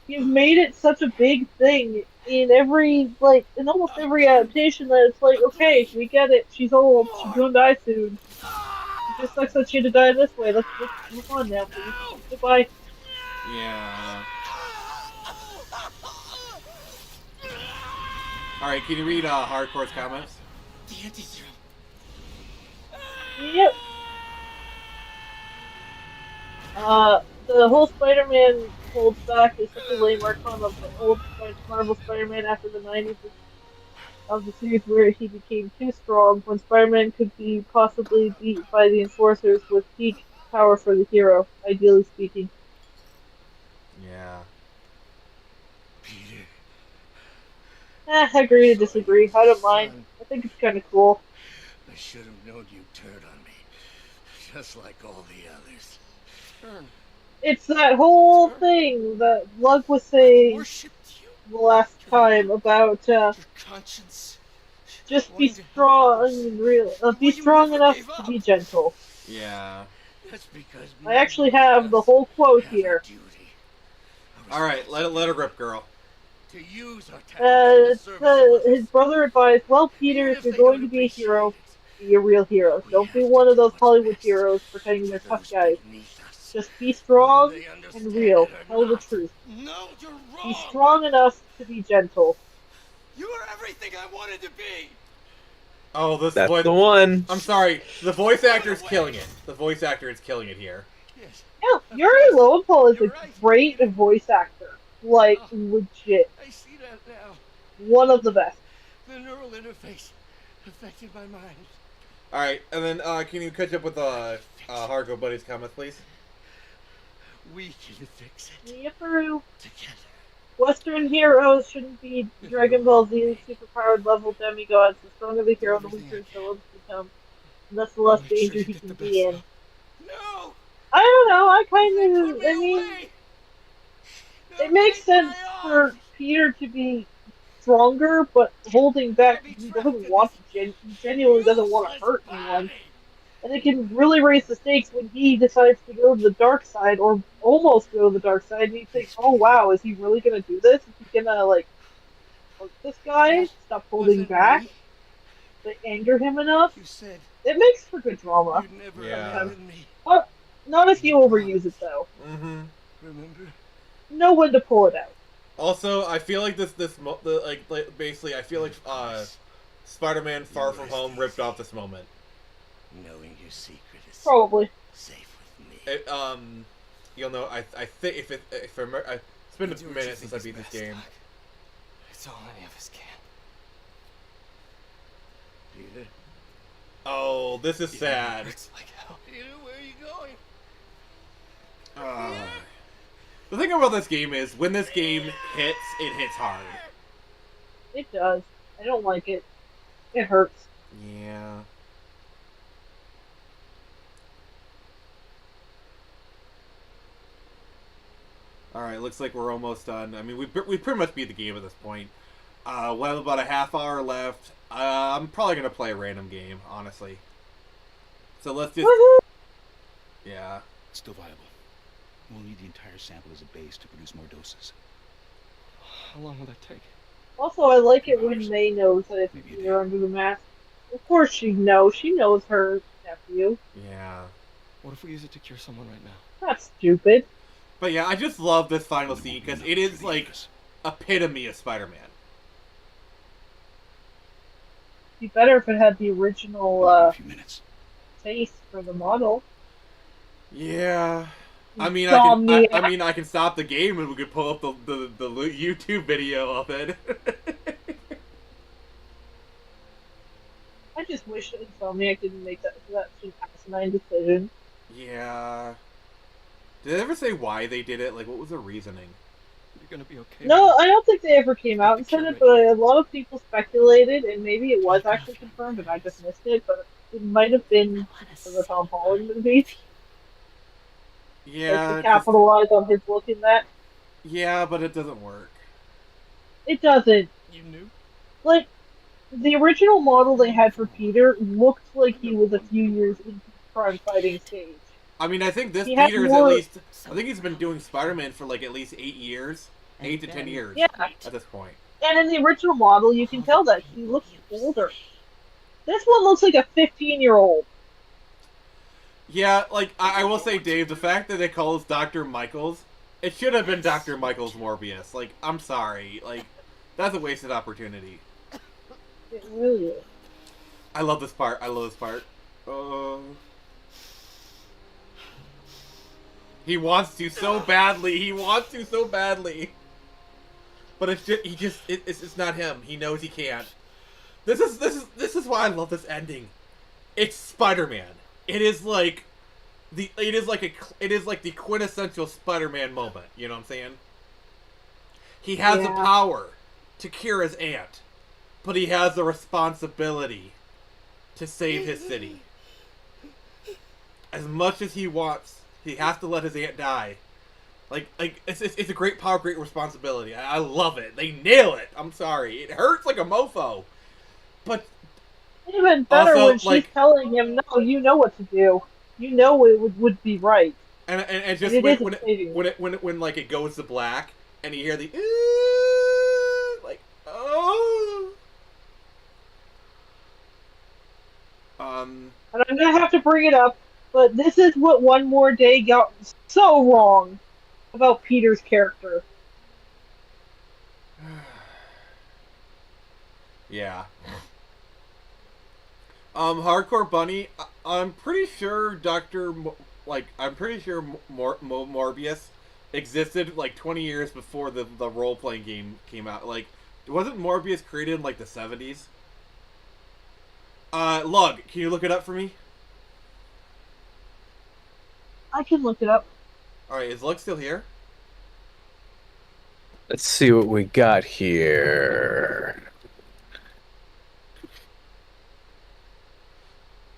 You've made it such a big thing in in almost every adaptation that it's like, okay, we get it. She's old. She's gonna die soon. It just sucks that she had to die this way. Let's move on now, please. Goodbye. Yeah. Alright, can you read Hardcore's comments? The anti-serum. Yep. The whole Spider-Man holds back is such a lame archon of the old Marvel Spider-Man after the 90s of the series where he became too strong when Spider-Man could be possibly beat by the Enforcers with peak power for the hero, ideally speaking. Yeah. Agree to disagree. I don't mind. I think it's kind of cool. I should have known you'd turn on me, just like all the others. It's that whole thing that Lug was saying the last time about just be strong and be strong enough to be gentle. Yeah. That's because I actually have the whole quote here. Alright, let her rip, girl. To use our His brother advised, well, Peter, if you're going to be a hero, be a real hero. Don't be one of those Hollywood heroes pretending they're tough guys. Just be strong and real. Tell the truth. No, you're wrong. Be strong enough to be gentle. You are everything I wanted to be. Oh, this That's voice. the one. I'm sorry. The voice actor is killing it. The voice actor is killing it here. Yes. Yeah, Yuri Lowenthal is You're a right. great voice actor. Like, legit. I see that now. One of the best. The neural interface affected my mind. All right, and then can you catch up with Hargo Buddy's comments, please? We can fix it Yipperoo. together. Western heroes shouldn't be Dragon Ball Z superpowered level demigods. The stronger the hero, the weaker the villains become. And that's the less danger he can be in. No. I don't know, I kind of, I mean, it makes sense for Peter to be stronger, but holding back, he doesn't want to, he genuinely doesn't want to hurt anyone. And it can really raise the stakes when he decides to go to the dark side, or almost go to the dark side, and you think, oh wow, is he really gonna do this? Is he gonna, like, hurt this guy? Stop holding back? They anger him enough? You said it makes for good drama. you'd never Yeah. abandon me. But not if you overuse it, though. Mm-hmm. Remember? Know when to pull it out. Also, I feel like basically, I feel like Spider-Man Far From Home ripped off this moment. Knowing your secret is Probably. safe with me. You'll know. I think if I remember, it's been a minute since I beat this game. Doc. It's all any of us can. Peter. Oh, this is sad. It's like hell. Peter, where are you going? The thing about this game is, when this game hits, it hits hard. It does. I don't like it. It hurts. Yeah. Alright, looks like we're almost done. I mean, we pretty much beat the game at this point. We'll have about a half hour left. I'm probably going to play a random game, honestly. So let's just... Yeah. Still viable. We'll need the entire sample as a base to produce more doses. How long will that take? Also, I like it when May knows that it's Peter under the mask. Of course she knows. She knows her nephew. Yeah. What if we use it to cure someone right now? That's stupid. But yeah, I just love this final scene, because it is, like, epitome of Spider-Man. It'd be better if it had the original, face for the model. Yeah. I mean, I can stop the game and we could pull up the YouTube video of it. I just wish Insomniac didn't make that asinine decision. Yeah. Did they ever say why they did it? Like, what was the reasoning? You're gonna be okay. No, I don't think they ever came out and said it, but a lot of people speculated, and maybe it was actually confirmed and I just missed it, but it might have been for the Tom Holland movie. Yeah. Like, to capitalize on his look in that. Yeah, but it doesn't work. It doesn't. You knew? Like, the original model they had for Peter looked like he was a few years into the crime-fighting stage. I mean, I think this He had Peter is more- at least... I think he's been doing Spider-Man for, like, at least 8 years. 8 to 10 years. Yeah. At this point. And in the original model, you can tell that he looks older. This one looks like a 15-year-old. Yeah, like, I will say, Dave, the fact that they call us Dr. Michaels, it should have been Dr. Michaels Morbius. Like, I'm sorry. Like, that's a wasted opportunity. It really is. I love this part. I love this part. He wants to so badly. He wants to so badly. But it's just, it's not him. He knows he can't. This is why I love this ending. It's Spider-Man. It is like the quintessential Spider-Man moment. You know what I'm saying? He has the power to cure his aunt, but he has the responsibility to save his city. As much as he wants, he has to let his aunt die. Like it's a great power, great responsibility. I love it. They nail it. I'm sorry. It hurts like a mofo. But even better also, when she's telling him, "No, you know what to do. You know it would be right." And just it when like it goes to black and you hear the like And I'm gonna have to bring it up, but this is what One More Day got so wrong about Peter's character. Yeah. Hardcore Bunny, I'm pretty sure I'm pretty sure Morbius existed like 20 years before the role-playing game came out. Like, wasn't Morbius created in like the 70s? Lug, can you look it up for me? I can look it up. Alright, is Lug still here? Let's see what we got here.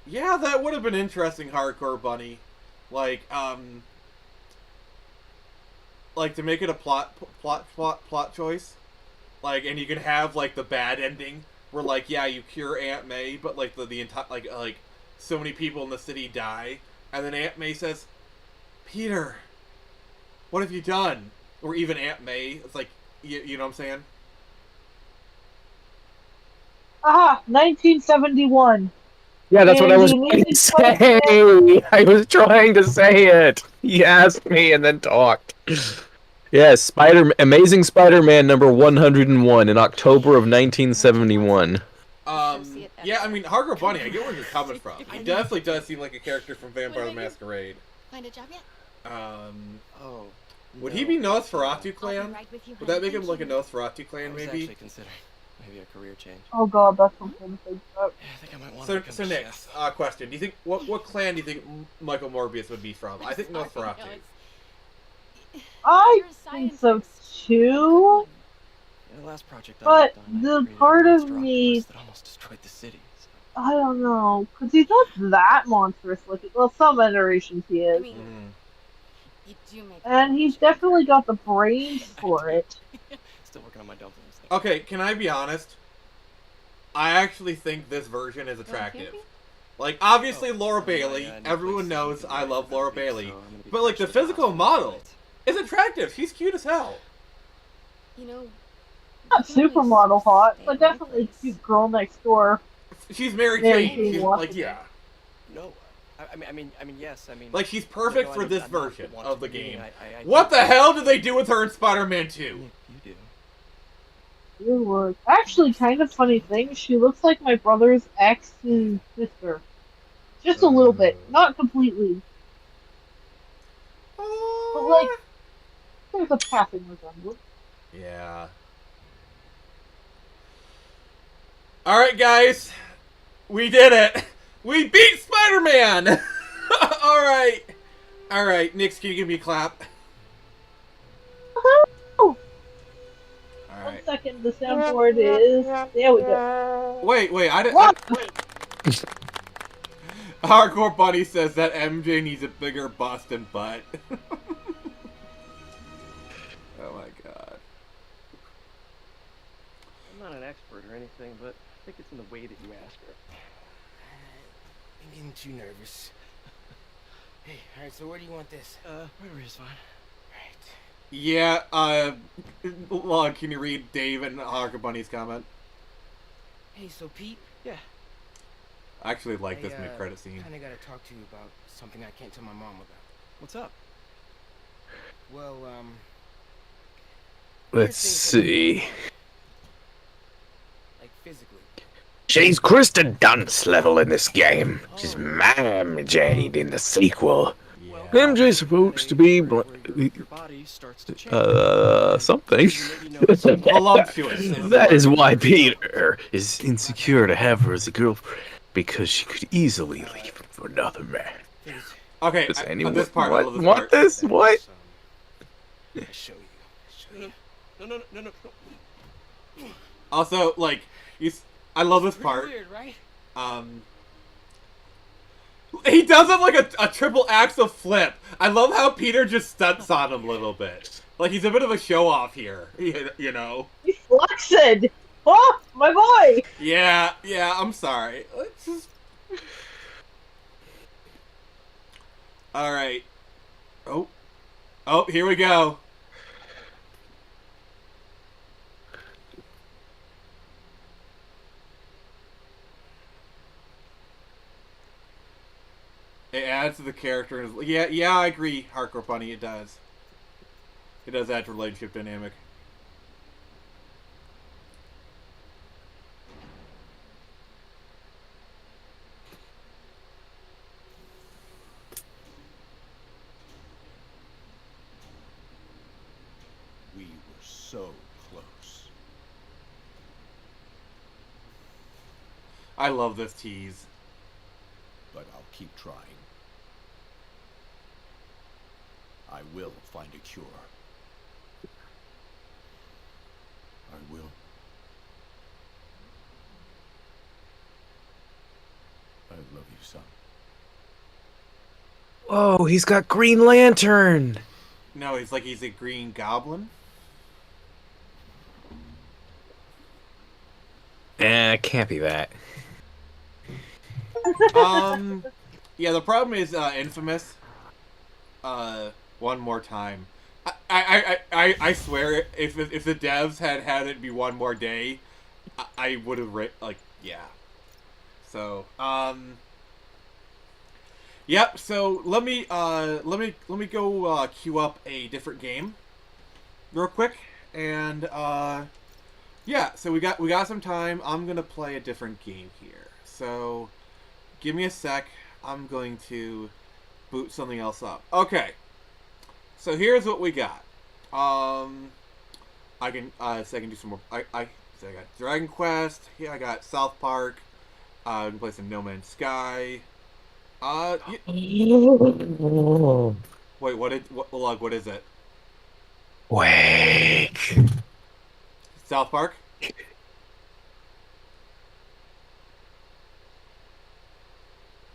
Yeah, that would have been interesting, Hardcore Bunny. Like to make it a plot choice. Like, and you can have like the bad ending where like, yeah, you cure Aunt May, but like the entire like so many people in the city die, and then Aunt May says, "Peter, what have you done?" Or even Aunt May, it's like, you know what I'm saying? Aha, 1971. Yeah, that's what I And was the trying to Amazing say. I was trying to say it. He asked me and then talked. Yes, Amazing Spider-Man number 101 in October of 1971. Yeah, I mean, Hardcore Bunny, I get where you're coming from. He definitely does seem like a character from Vampire the Masquerade. Find a job yet? Oh. Would he be Nosferatu clan? I'll be right with you, Would that honey. make him Thank like a you. Nosferatu clan, I was maybe? actually considering maybe a career change. Oh god, that's something to think about. Yeah, I think I might want So, to become so a Nick, chef. question. Do you think, what clan do you think Michael Morbius would be from? I think Nosferatu. I You're a think so scientist. too. Yeah, the last project I But worked on, I the created a part of monster me, octopus that almost destroyed the city. So. I don't know, because he's not that monstrous looking. Well, some iterations he I is. mean, you do make And he's definitely got the brains for it. Still working on my dumplings. Okay, can I be honest? I actually think this version is attractive. Like, obviously Laura Bailey, everyone knows I love Laura Bailey, but like the physical model is attractive. She's cute as hell. You know, Not supermodel hot, but definitely cute girl next door. She's Mary Mary Kate. Kate She's Washington. like, yeah. No, I mean, yes, I mean. Like, she's perfect no, for this I'm not version wanting of the to be, game. I What do- the hell did they do with her in Spider-Man 2? You do. Good word. Actually, kind of funny thing, she looks like my brother's ex's sister. Just a little bit, not completely. But like, there's a passing resemblance. Yeah. Alright, guys. We did it. We beat Spider-Man! Alright. Alright, Nyx, can you give me a clap? One Alright. second, the soundboard is... There we go. Wait, I didn't... What? Hardcore Bunny says that MJ needs a bigger bust and butt. Oh my god. I'm not an expert or anything, but I think it's in the way that you ask her. I'm getting too nervous. Hey, alright, so where do you want this? Right where is fine. Right. Yeah, Log, can you read Dave and Hardcore Bunny's comment? Hey, so Pete? Yeah. I actually like this mid-credit scene. Kinda gotta talk to you about something I can't tell my mom about. What's up? Well, Let's see. like physically. She's Kristen Dunst level in this game. She's Ma'am Jade in the sequel. MJ's supposed to be Your body starts to change. something. Voluptuous. That is why Peter is insecure to have her as a girlfriend, because she could easily leave him for another man. Okay, Does on anyone this part, I love this want part. this? What? I show you. No. Also, like, I love this Pretty part. weird, right? He does it like a triple axle flip. I love how Peter just stunts on him a little bit. Like, he's a bit of a show-off here, you know? He flexed! Oh, my boy! Yeah, I'm sorry. Let's just... Alright. Oh, here we go. It adds to the character. And yeah, I agree, Hardcore Bunny. It does. It does add to relationship dynamic. We were so close. I love this tease. But I'll keep trying. I will find a cure. I will. I love you, son. Oh, he's got Green Lantern. No, he's a Green Goblin. Can't be that. Yeah, the problem is Infamous. One more time. I swear, if the devs had it be one more day, I would have yeah. So yep. So let me go queue up a different game, real quick, and yeah. So we got some time. I'm gonna play a different game here. So give me a sec. I'm going to boot something else up. Okay. So here's what we got. I can do some more. I got Dragon Quest. Here I got South Park. I can play some No Man's Sky. Wait, what is it? Wake. South Park?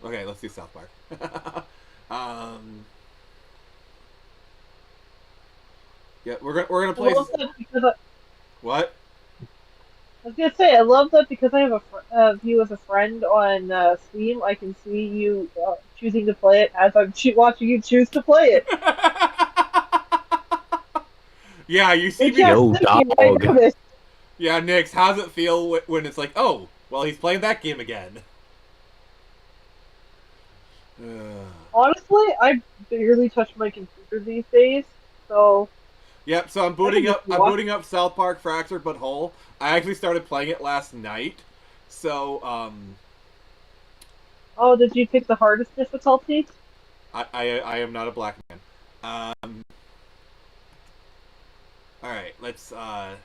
Okay, let's do South Park. Yeah, we're gonna play. What? I was gonna say, I love that because I have you as a friend on Steam. I can see you choosing to play it as I'm watching you choose to play it. Yeah, you see me. Yo, dog. Yeah, Nyx, how's it feel when it's like, oh, well, he's playing that game again? Honestly, I barely touch my computer these days, so. Yep. So I'm booting up South Park Fractured But Whole. I actually started playing it last night. So Oh, did you pick the hardest difficulty? I am not a black man. All right. Let's all right,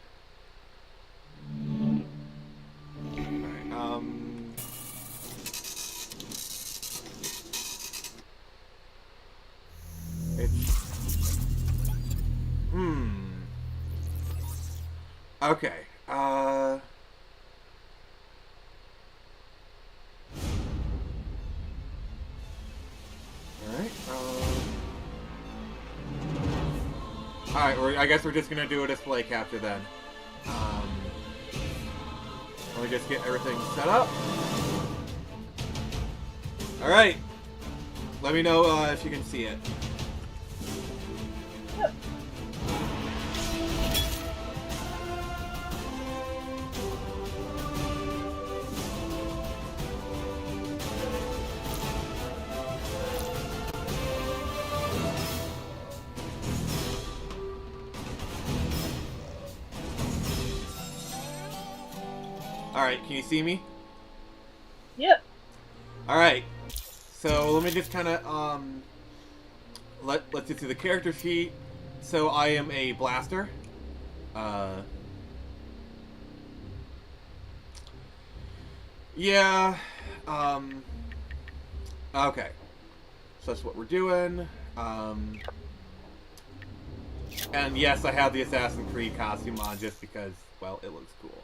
Okay. Alright, I guess we're just gonna do a display capture then. Let me just get everything set up. Alright. Let me know if you can see it. Alright, can you see me? Yep. Alright. So let me just kinda let's get to the character sheet. So I am a blaster. Yeah. Okay. So that's what we're doing. And yes, I have the Assassin's Creed costume on just because, well, it looks cool.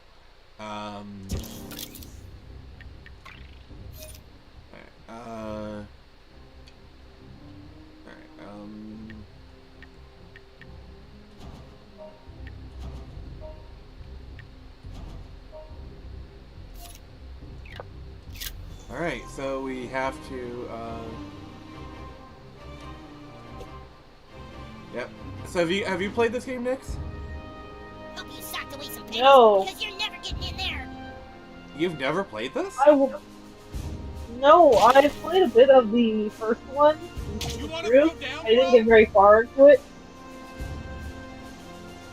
Alright, so we have to, Yep. So have you played this game, Nyx? Hope you socked away some No. because you're never getting in there. You've never played this? No, I played a bit of the first one. You want to Through. throw down, I didn't bro? get very far into it,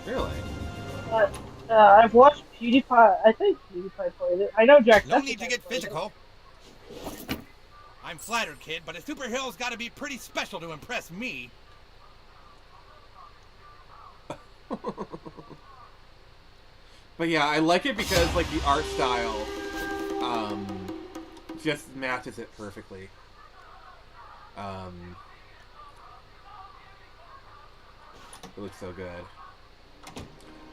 Really? but I've watched PewDiePie. I think PewDiePie played it. I know Jack. No need to get physical. I'm flattered, kid, but a superhero's got to be pretty special to impress me. But yeah, I like it because like the art style just matches it perfectly. It looks so good.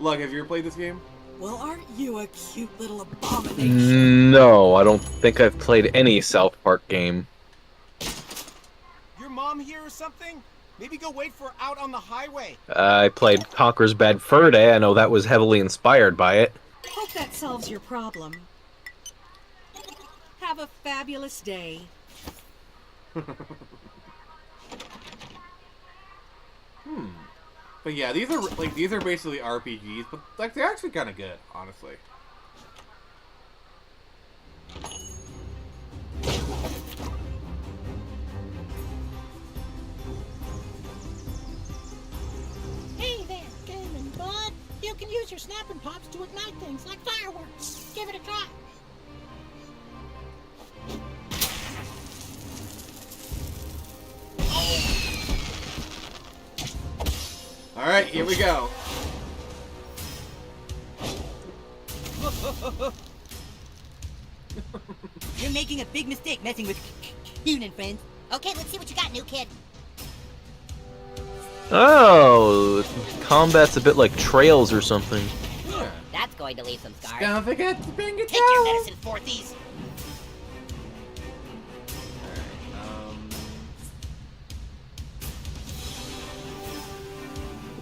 Look, have you ever played this game? Well, aren't you a cute little abomination? No, I don't think I've played any South Park game. Your mom here or something? Maybe go wait for her out on the highway. I played Conker's Bad Fur Day. I know that was heavily inspired by it. Hope that solves your problem. Have a fabulous day. But yeah, these are basically RPGs, but like they're actually kind of good, honestly. Hey there, gaming bud. You can use your snapping pops to ignite things like fireworks. Give it a try. All right, here we go. You're making a big mistake messing with Coon and friends. Okay, let's see what you got, new kid. Oh, combat's a bit like Trails or something. That's going to leave some scars. Don't forget to bring it Take your medicine, Fourthies.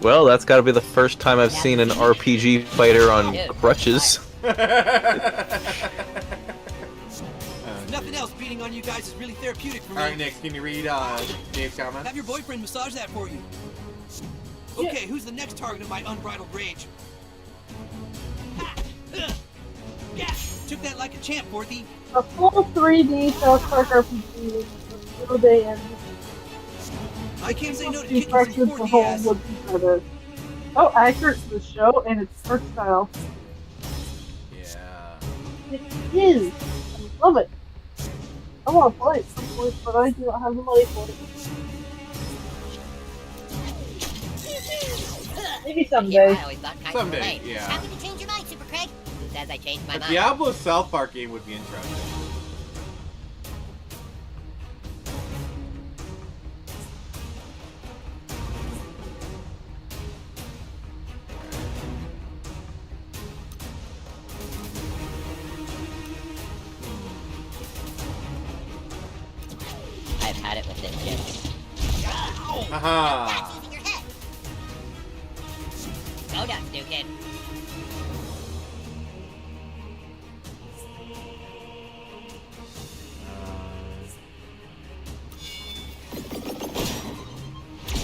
Well, that's got to be the first time I've seen an RPG fighter on crutches. Nothing else beating on you guys is really therapeutic for me. All right, Nick, can you read Dave's comment? Have your boyfriend massage that for you. Okay, who's the next target of my unbridled rage? Yeah, took that like a champ, Forthy. A full 3D South Park RPG with a 0-day end. I can't say no to Be kicking some fractured for Forthy home ass. would be better. Oh, accurate to the show and its art style. Yeah. It is. I love it. I want to play it some point, but I do not have the money for it. Maybe someday. I always thought kind Someday, of lame. yeah. Happy to change your mind, Super Craig. Who says I changed my A mind? Diablo South Park game would be interesting. I've had it with this shit. Haha. That's using your head. Go nuts, new kid.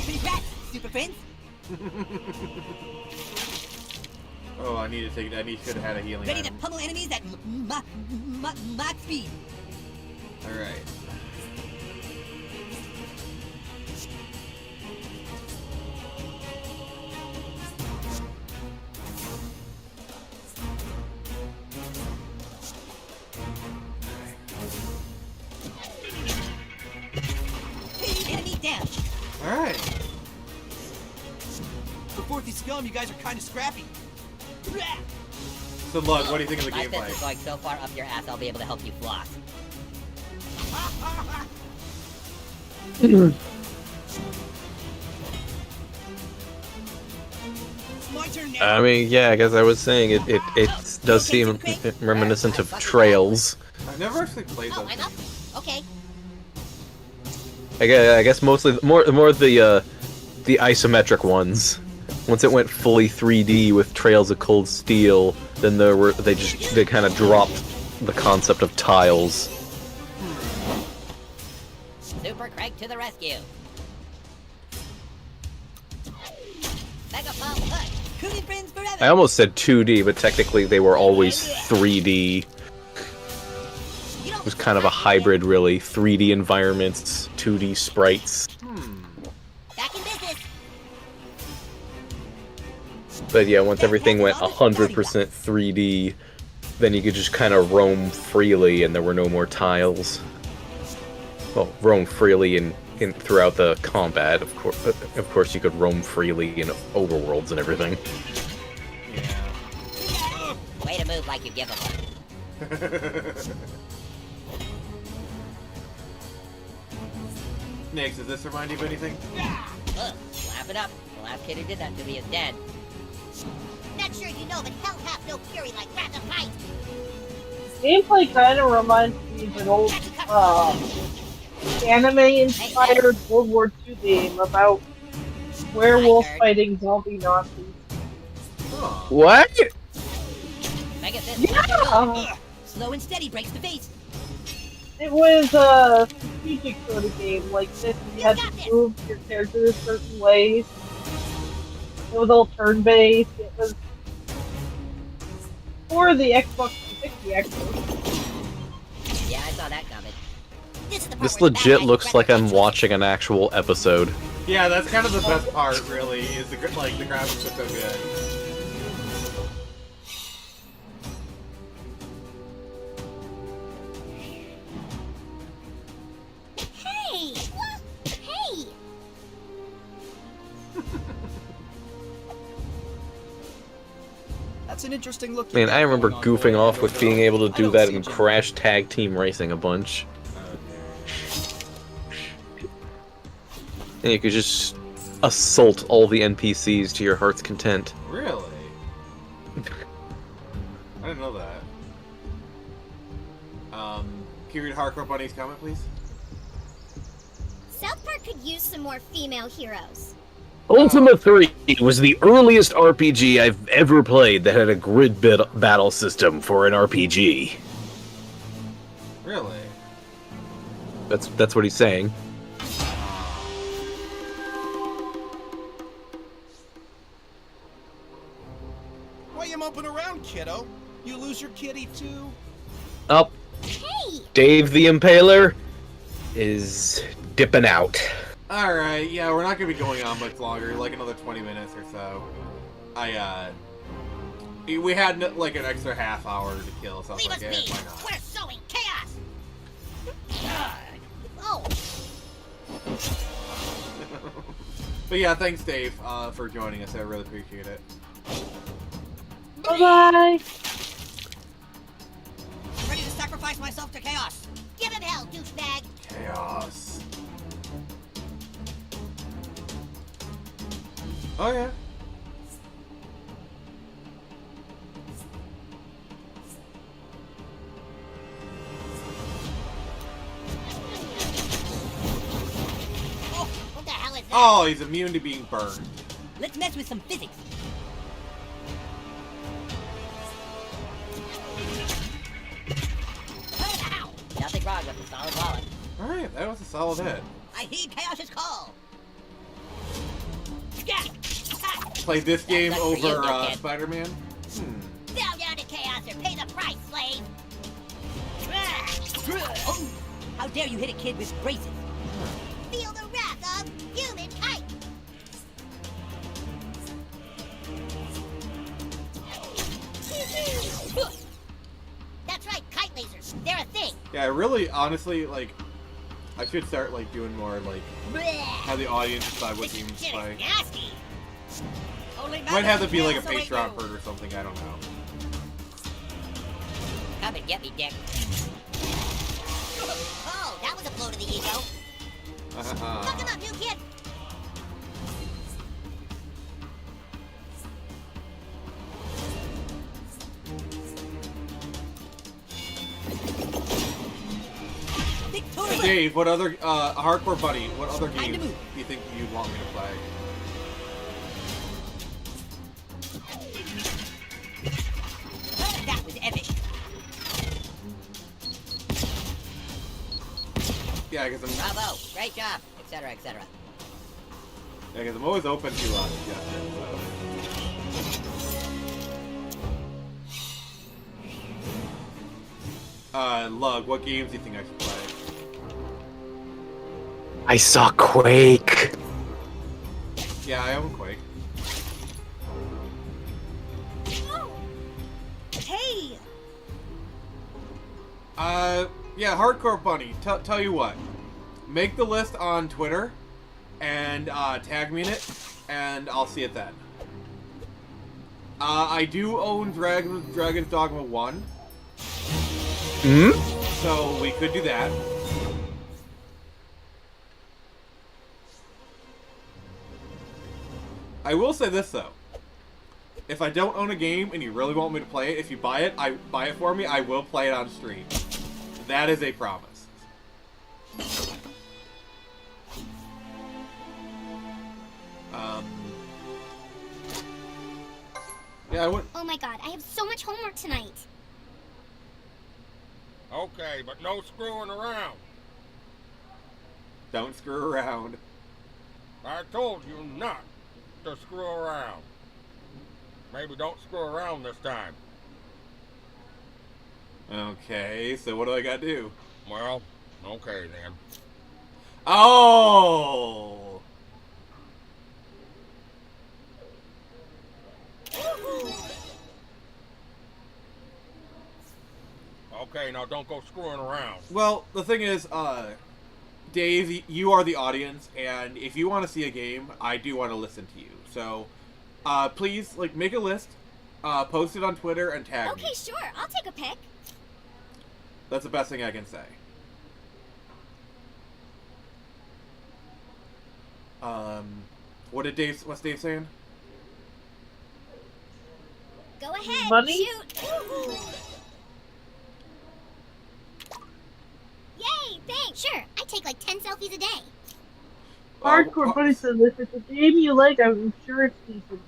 Congrats, super friends. Oh, I need to take it. I should have had a healing Ready to item. pummel enemies at max speed. All right. Enemy down. All right. For Forthy scum, you guys are kind of scrappy. So, look, what do you think of the My fist is gameplay? going so far up your ass, I'll be able to help you floss. It's my turn now. I mean, yeah, I guess I was saying it does seem reminiscent of Trails. I've never actually played Oh, those I'm up. games. Okay. I guess mostly more the isometric ones. Once it went fully 3D with Trails of Cold Steel, then they kind of dropped the concept of tiles. Super Craig to the rescue. Mega Bomb Hood. Coon and friends forever. I almost said 2D, but technically they were always 3D. You don't was kind of a hybrid, really. 3D environments, 2D sprites. Back in business. But yeah, once everything went 100% 3D, then you could just kind of roam freely and there were no more tiles. Well, roam freely in throughout the combat, of course. Of course, you could roam freely in overworlds and everything. Way to move like you give a fuck. Nyx, does this remind you of anything? Look, laugh it up. The last kid who did that to me is dead. Not sure you know, but hell hath no fury like wrath of height. Gameplay kind of reminds me of an old anime-inspired World War II game about werewolves fighting zombie Nazis. What? Yeah. Slow and steady breaks the face. It was a strategic sort of game like this. You had to move your character certain ways. It was all turn-based. It was for the Xbox 360, actually. Yeah, I saw that coming. This legit looks like I'm watching an actual episode. Yeah, that's kind of the best part, really, is the graphics are so good. Hey! Hey! That's an interesting look. Man, I remember goofing off with being able to do that in Crash Tag Team Racing a bunch. And you could just assault all the NPCs to your heart's content. Really? I didn't know that. Can you read Hardcore Bunny's comment, please? South Park could use some more female heroes. Ultima 3 was the earliest RPG I've ever played that had a grid battle system for an RPG. Really? That's what he's saying. Why you moping around, kiddo? You lose your kitty too? Up. Hey! Dave the Impaler is dipping out. Alright, yeah, we're not going to be going on much longer, like another 20 minutes or so. We had like an extra half hour to kill, so I was like, yeah, why not? We're sowing chaos! Oh! But yeah, thanks Dave for joining us, I really appreciate it. Bye-bye! Ready to sacrifice myself to chaos. Give him hell, douchebag! Chaos. Oh yeah. Oh, what the hell is that? Oh, he's immune to being burned. Let's mess with some physics. Ow! Nothing wrong with a solid wallet. Alright, that was a solid hit. I heed Chaos's call. Play this game That's good for over you, dickhead. Spider-Man? Bow down to chaos or pay the price, slave! Oh, how dare you hit a kid with braces? Feel the wrath of human kite! That's right, kite lasers. They're a thing. Yeah, I really, honestly, like, I should start, like, doing more, like, have the audience decide what games to play. Nasty. Might have to be, like, a Patreon perk or something, I don't know. Come and get me, dick. Oh, that was a blow to the ego. Fuck him up, new kid. Dave, what other, Hardcore Buddy, what other games do you think you'd want me to play? That was epic. Yeah, because I'm... Bravo, great job, etc., etc. Yeah, because I'm always open to, suggestions, so... Lug, what games do you think I should play? I saw Quake. Yeah, I own Quake. Hey! Yeah, Hardcore Bunny, tell you what. Make the list on Twitter, and, tag me in it, and I'll see it then. I do own Dragon's Dogma 1. So, we could do that. I will say this, though. If I don't own a game and you really want me to play it, if you buy it for me, I will play it on stream. That is a promise. Yeah, I would. Oh my god, I have so much homework tonight. Okay, but no screwing around. Don't screw around. I told you not to screw around. Maybe don't screw around this time. Okay, so what do I gotta do? Well, okay then. Oh! Okay, now don't go screwing around. Well, the thing is, Dave, you are the audience, and if you want to see a game, I do want to listen to you. So, please, like, make a list, post it on Twitter, and tag me. Okay, sure. I'll take a pic. That's the best thing I can say. What's Dave saying? Go ahead. Bunny? Shoot. Yay, thanks. Sure, I take like 10 selfies a day. Hardcore Bunny says if it's a game you like, I'm sure it's decent.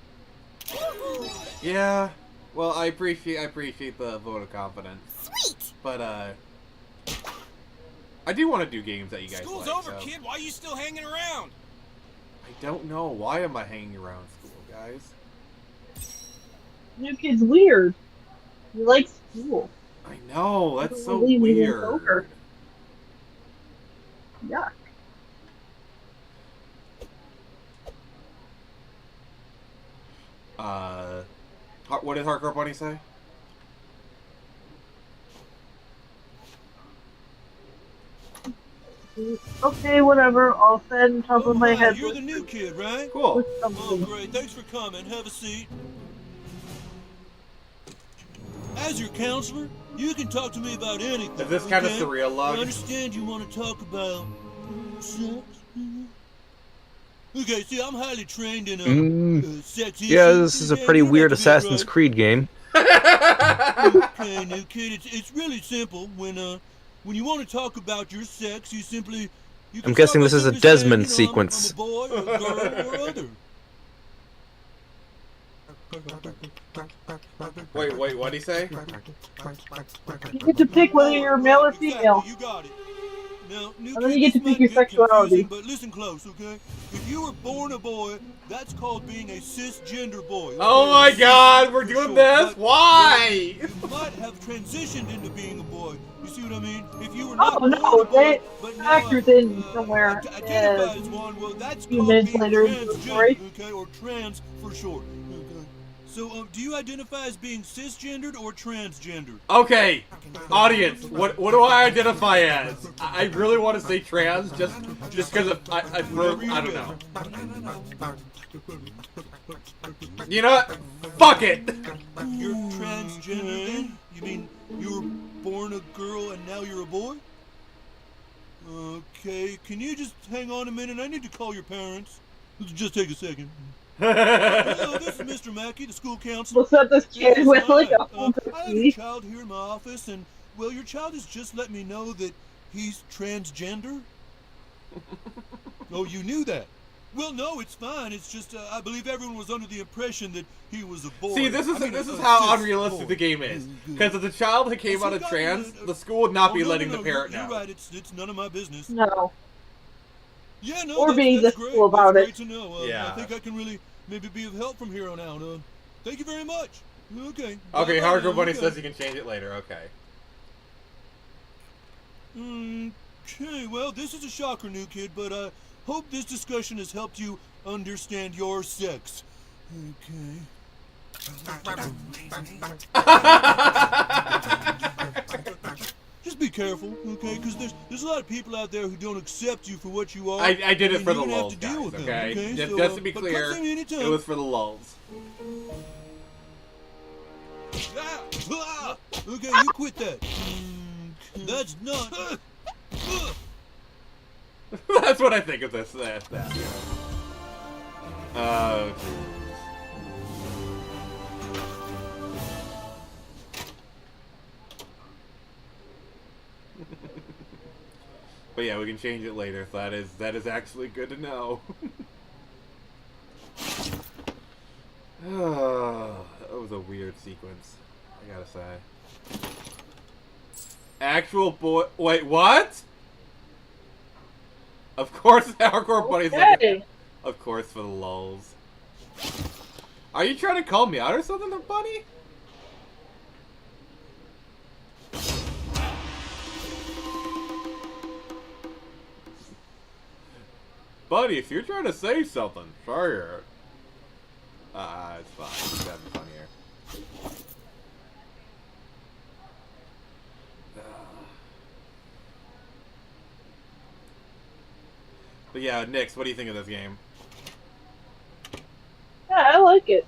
Yeah. Well, I appreciate the vote of confidence. Sweet. But I do want to do games that you guys School's like. over, kid. Why are you still hanging around? I don't know. Why am I hanging around school, guys? New kid's weird. He likes school. I know. That's so Leave me weird. over. Yuck. What did Hardcore Bunny say? Okay, whatever. I'll send top of my head. You're the new kid, right? Cool. Oh, great. Thanks for coming. Have a seat. As your counselor, you can talk to me about anything. Is this kind of okay? surreal, Lug? I understand you want to talk about sex. Okay, see, I'm highly trained in sex issues. Yeah, this is a pretty You weird don't have to be Assassin's right. Creed game. Okay, new kid, it's really simple. When you want to talk about your sex, you simply you can I'm guessing start this by is a simply Desmond saying, sequence. I'm a boy, a girl, or other. Wait, what'd he say? You get to pick whether you're male or female. You got it. Now, new And then kid, you get to this pick might your get sexuality. confusing, but listen close, okay? If you were born a boy, that's called being a cisgender boy. Okay? Oh my God, we're For doing sure. this? But, Why? You might have transitioned into being a boy. You see what I mean? If you were Oh not born no, a boy, they factors in somewhere. identified as one, well, that's few called minutes being later into the story. transgender, okay, or trans for short. Okay. So, do you identify as being cisgendered or transgendered? Okay, audience, what do I identify as? I really want to say trans, just because I don't know. You know what? Fuck it. You're transgender. You mean you were born a girl and now you're a boy? Okay, can you just hang on a minute? I need to call your parents. Just take a second. Hello, this is Mr. Mackey, the school counselor. What's up, this kid with like a whole I have a child here in my office, and, well, your child has just let me know that he's transgender. Oh, you knew that? Well, no, it's fine. It's just, I believe everyone was under the impression that he was a boy. See, this is a how cis unrealistic boy. the game is. Because if the child that came out of trans, the school would not be letting the parent You're know. right. It's none of my business. No. Yeah, no, Or being that's this great. cool about That's it. great to know. Yeah. I think I can really maybe be of help from here on out. Thank you very much. Okay. Okay, Bye-bye Hardcore now. Bunny Okay. says you can change it later. Okay. Okay, well, this is a shocker, new kid, but I hope this discussion has helped you understand your sex. Okay. Just be careful, okay? Because there's a lot of people out there who don't accept you for what you are. I did it for the you're gonna lulz, have to deal guys, with okay? them, Just, So, just to be but clear, come see me anytime. it was for the lulz. Okay, you quit that. That's not. That's what I think of this. That. Oh, but yeah, we can change it later. So that is actually good to know. Oh, that was a weird sequence, I gotta say. Actual boy. Wait, what? Of course, Hardcore Buddy's like. Of course, for the lulz. Are you trying to call me out or something, buddy? Buddy, if you're trying to say something, sure. It's fine. He's having fun here. But yeah, Nyx, what do you think of this game? Yeah, I like it.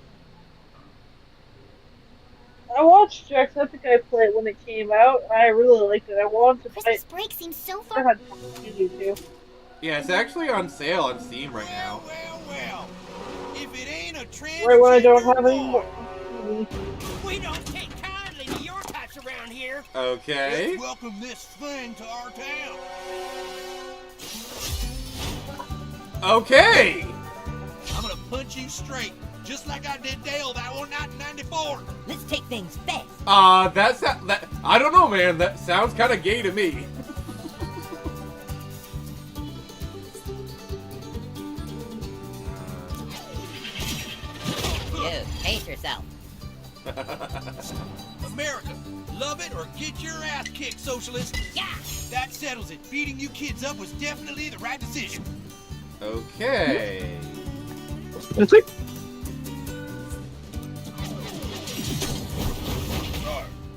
I watched Jacksepticeye play it when it came out. I really liked it. I wanted to buy Christmas it. break seems so I far. had to too. Yeah, it's actually on sale on Steam right now. Well, if it ain't a trend, Right when I don't have any more. We don't take kindly to your types around here. Okay. Let's welcome this thing to our town. Okay. I'm gonna punch you straight, just like I did Dale that one night in '94. Let's take things fast. That I don't know, man. That sounds kind of gay to me. Dude, pace yourself. America, love it or get your ass kicked, socialist. Yeah. That settles it. Beating you kids up was definitely the right decision. Okay.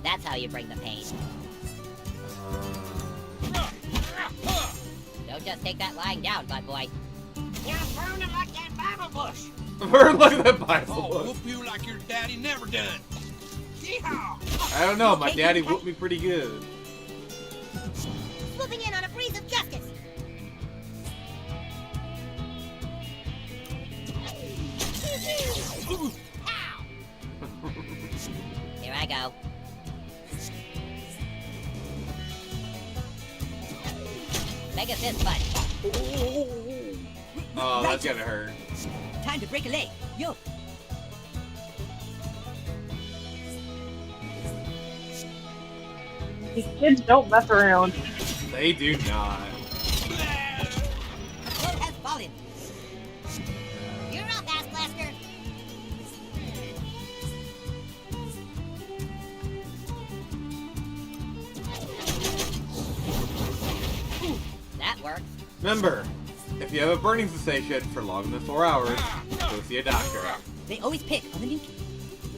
That's how you bring the pain. Don't just take that lying down, bud boy. You're burning like that Bible bush. Burn like that Bible Oh, book. whoop you like your daddy never done. Yeehaw! I don't know. My daddy whooped me pretty good. Swooping in on a breeze of justice. Here I go. Mega fist punch. Oh, that's gonna hurt. Time to break a leg. Yo. These kids don't mess around. They do not. A foe has fallen. You're up, ass blaster. That works. Remember, if you have a burning sensation for longer than 4 hours, go see a doctor. They always pick on the new kid.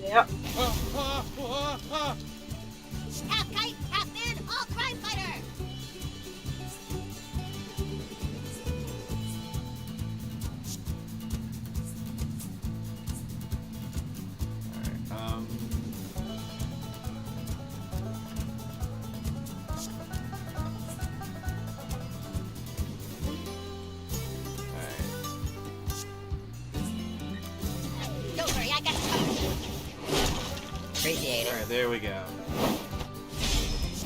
Yep. Half kite, half man, all crime fighter. Alright, Don't worry, I got you covered. Appreciate it. Alright, there we go.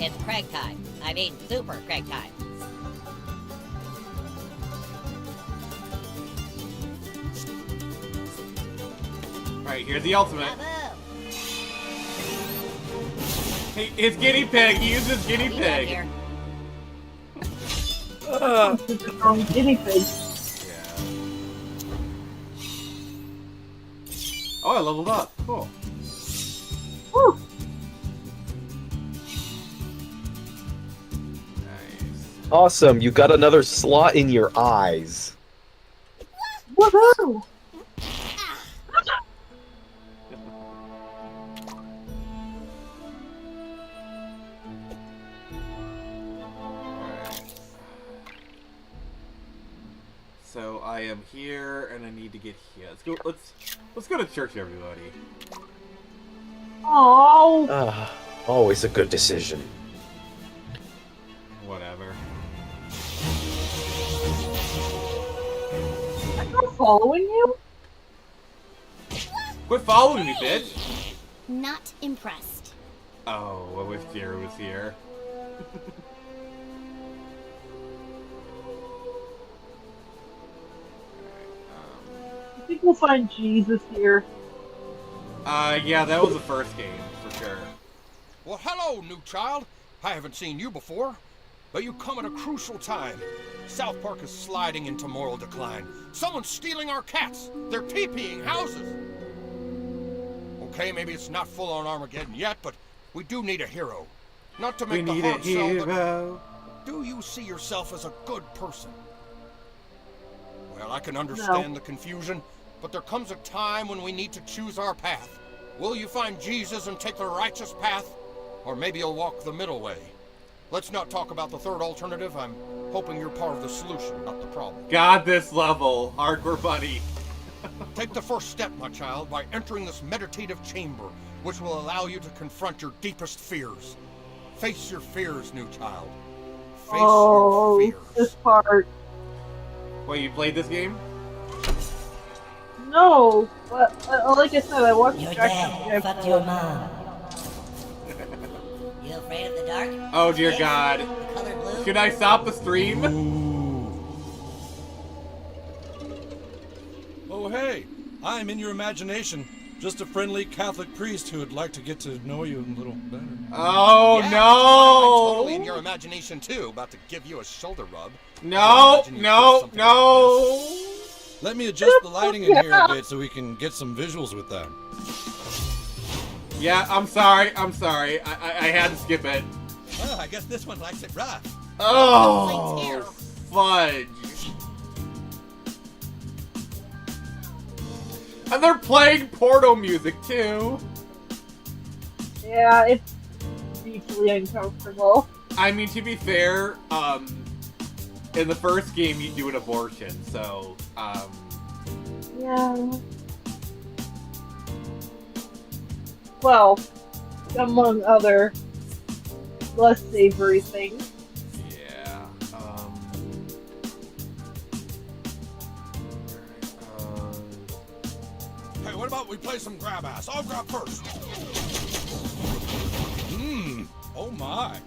It's Craig time. I mean, Super Craig time. Alright, here's the ultimate. Bravo. Hey, it's guinea pig. He uses guinea Be back pig. here. Super strong guinea pig. Yeah. Oh, I leveled up. Cool. Woo. Alright. Awesome, you got another slot in your eyes. Woohoo! So I am here, and I need to get here. Let's go to church, everybody. Oh. Always a good decision. Whatever. I'm not following you. Quit following me, bitch. Not impressed. Oh, I wish Jerry was here. I think we'll find Jesus here. Yeah, that was the first game, for sure. Well, hello, new child. I haven't seen you before, but you come at a crucial time. South Park is sliding into moral decline. Someone's stealing our cats. They're TPing houses. Okay, maybe it's not full-on Armageddon yet, but we do need a hero. Not to make the hard sell, but do you see yourself as a good person? Well, I can understand the confusion, but there comes a time when we need to choose our path. Will you find Jesus and take the righteous path? Or maybe you'll walk the middle way. Let's not talk about the third alternative. I'm hoping you're part of the solution, not the problem. God, this level. Hardcore buddy. Take the first step, my child, by entering this meditative chamber, which will allow you to confront your deepest fears. Face your fears, new child. Face your fears. This part. Wait, you played this game? No, but like I said, I watched Your Jackson. dad fucked your mom. You afraid of the dark? Oh dear God. The color blue? Should I stop the stream? Oh, hey, I'm in your imagination. Just a friendly Catholic priest who would like to get to know you a little better. Oh, yeah, no! I'm totally in your imagination, too. About to give you a shoulder rub. No, no, no! Let me adjust the lighting in here a bit so we can get some visuals with that. Yeah, I'm sorry. I had to skip it. Well, I guess this one likes it rough. Oh, fudge. And they're playing porno music, too. Yeah, it's deeply uncomfortable. I mean, to be fair, in the first game you do an abortion, so, Yeah. Well, among other less savory things. Yeah, Hey, what about we play some grab ass? I'll grab first. Oh my.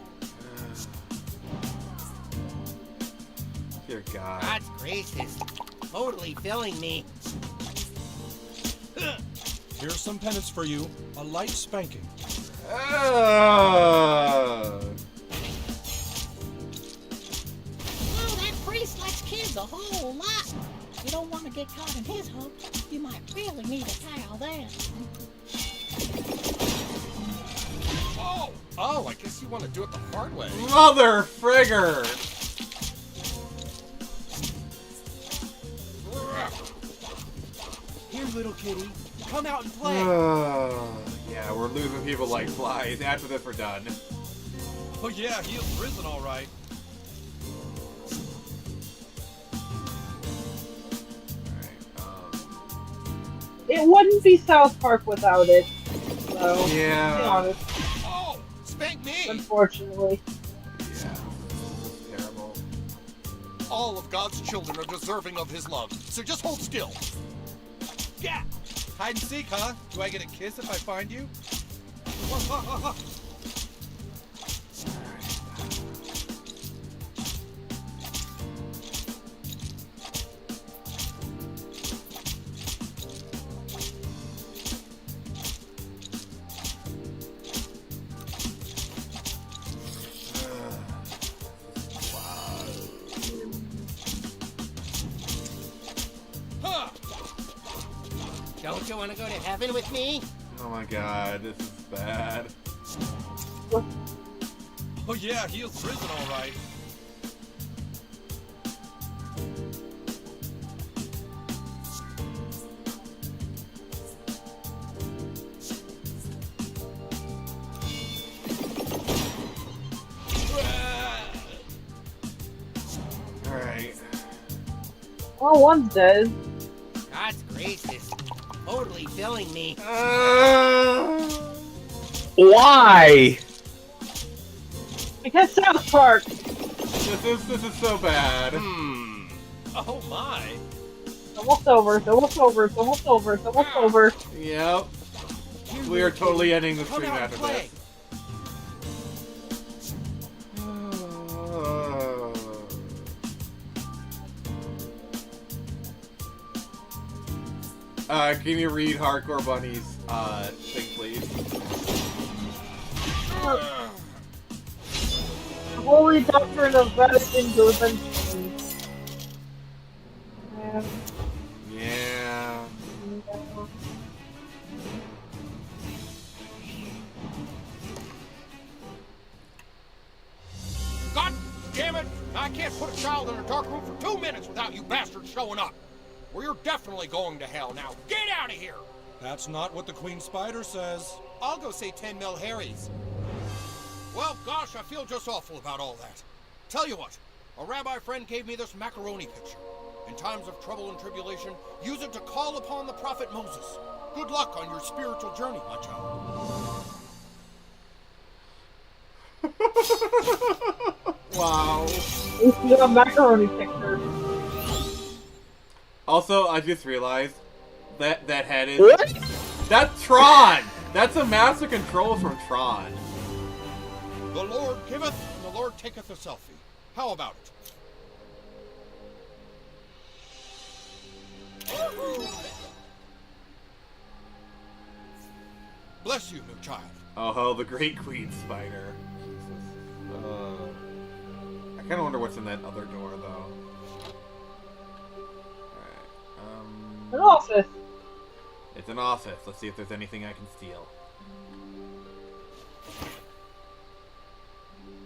Dear God. God's gracious. Totally filling me. Here's some penance for you. A light spanking. Oh, that priest likes kids a whole lot. You don't want to get caught in his hook. You might really need a towel then. Oh, I guess you want to do it the hard way. Mother frigger! Here, little kitty. Come out and play. Yeah, we're losing people like flies. After this, we're done. Oh yeah, he is risen all right. It wouldn't be South Park without it. So, Yeah. to be honest. Oh, spank me! Unfortunately. Yeah, terrible. All of God's children are deserving of his love, so just hold still. Yeah. Hide and seek, huh? Do I get a kiss if I find you? Don't you want to go to heaven with me? Oh my God, this is bad. Oh yeah, he is risen all right. Well, one's dead. That's gracious. Totally filling me. Why? Because South Park. This is so bad. Oh my. It's almost over. It's almost over. It's almost over. It's almost over. Yep. We are totally ending the stream after this. Can you read Hardcore Bunny's thing, please? The holy doctrine of medicine goes unchanged. Yeah. God damn it! I can't put a child in a dark room for 2 minutes without you bastards showing up. Well, you're definitely going to hell now. Get out of here! That's not what the Queen Spider says. I'll go say 10 mil Harry's. Well, gosh, I feel just awful about all that. Tell you what, a rabbi friend gave me this macaroni picture. In times of trouble and tribulation, use it to call upon the prophet Moses. Good luck on your spiritual journey, my child. Wow. At least you got macaroni picture. Also, I just realized that head is... What? That's Tron! That's a master control from Tron. The Lord giveth, and the Lord taketh a selfie. How about it? Bless you, new child. Oh, the Great Queen Spider. Jesus. I kind of wonder what's in that other door, though. An office. It's an office. Let's see if there's anything I can steal.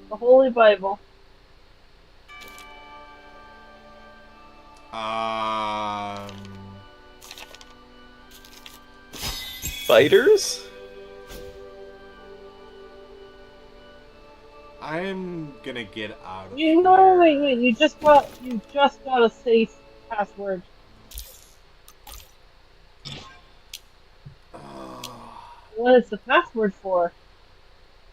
The Holy Bible. Spiders? I'm gonna get out of You know, wait, you just got a safe password. What is the password for?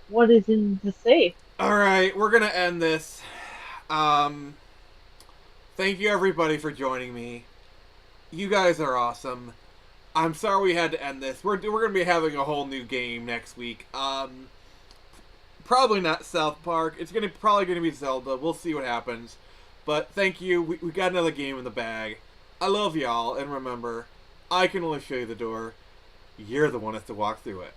What is in the safe? Alright, we're gonna end this. Thank you everybody for joining me. You guys are awesome. I'm sorry we had to end this. We're gonna be having a whole new game next week. Probably not South Park. It's probably gonna be Zelda. We'll see what happens. But thank you. We got another game in the bag. I love y'all, and remember, I can only show you the door. You're the one that has to walk through it.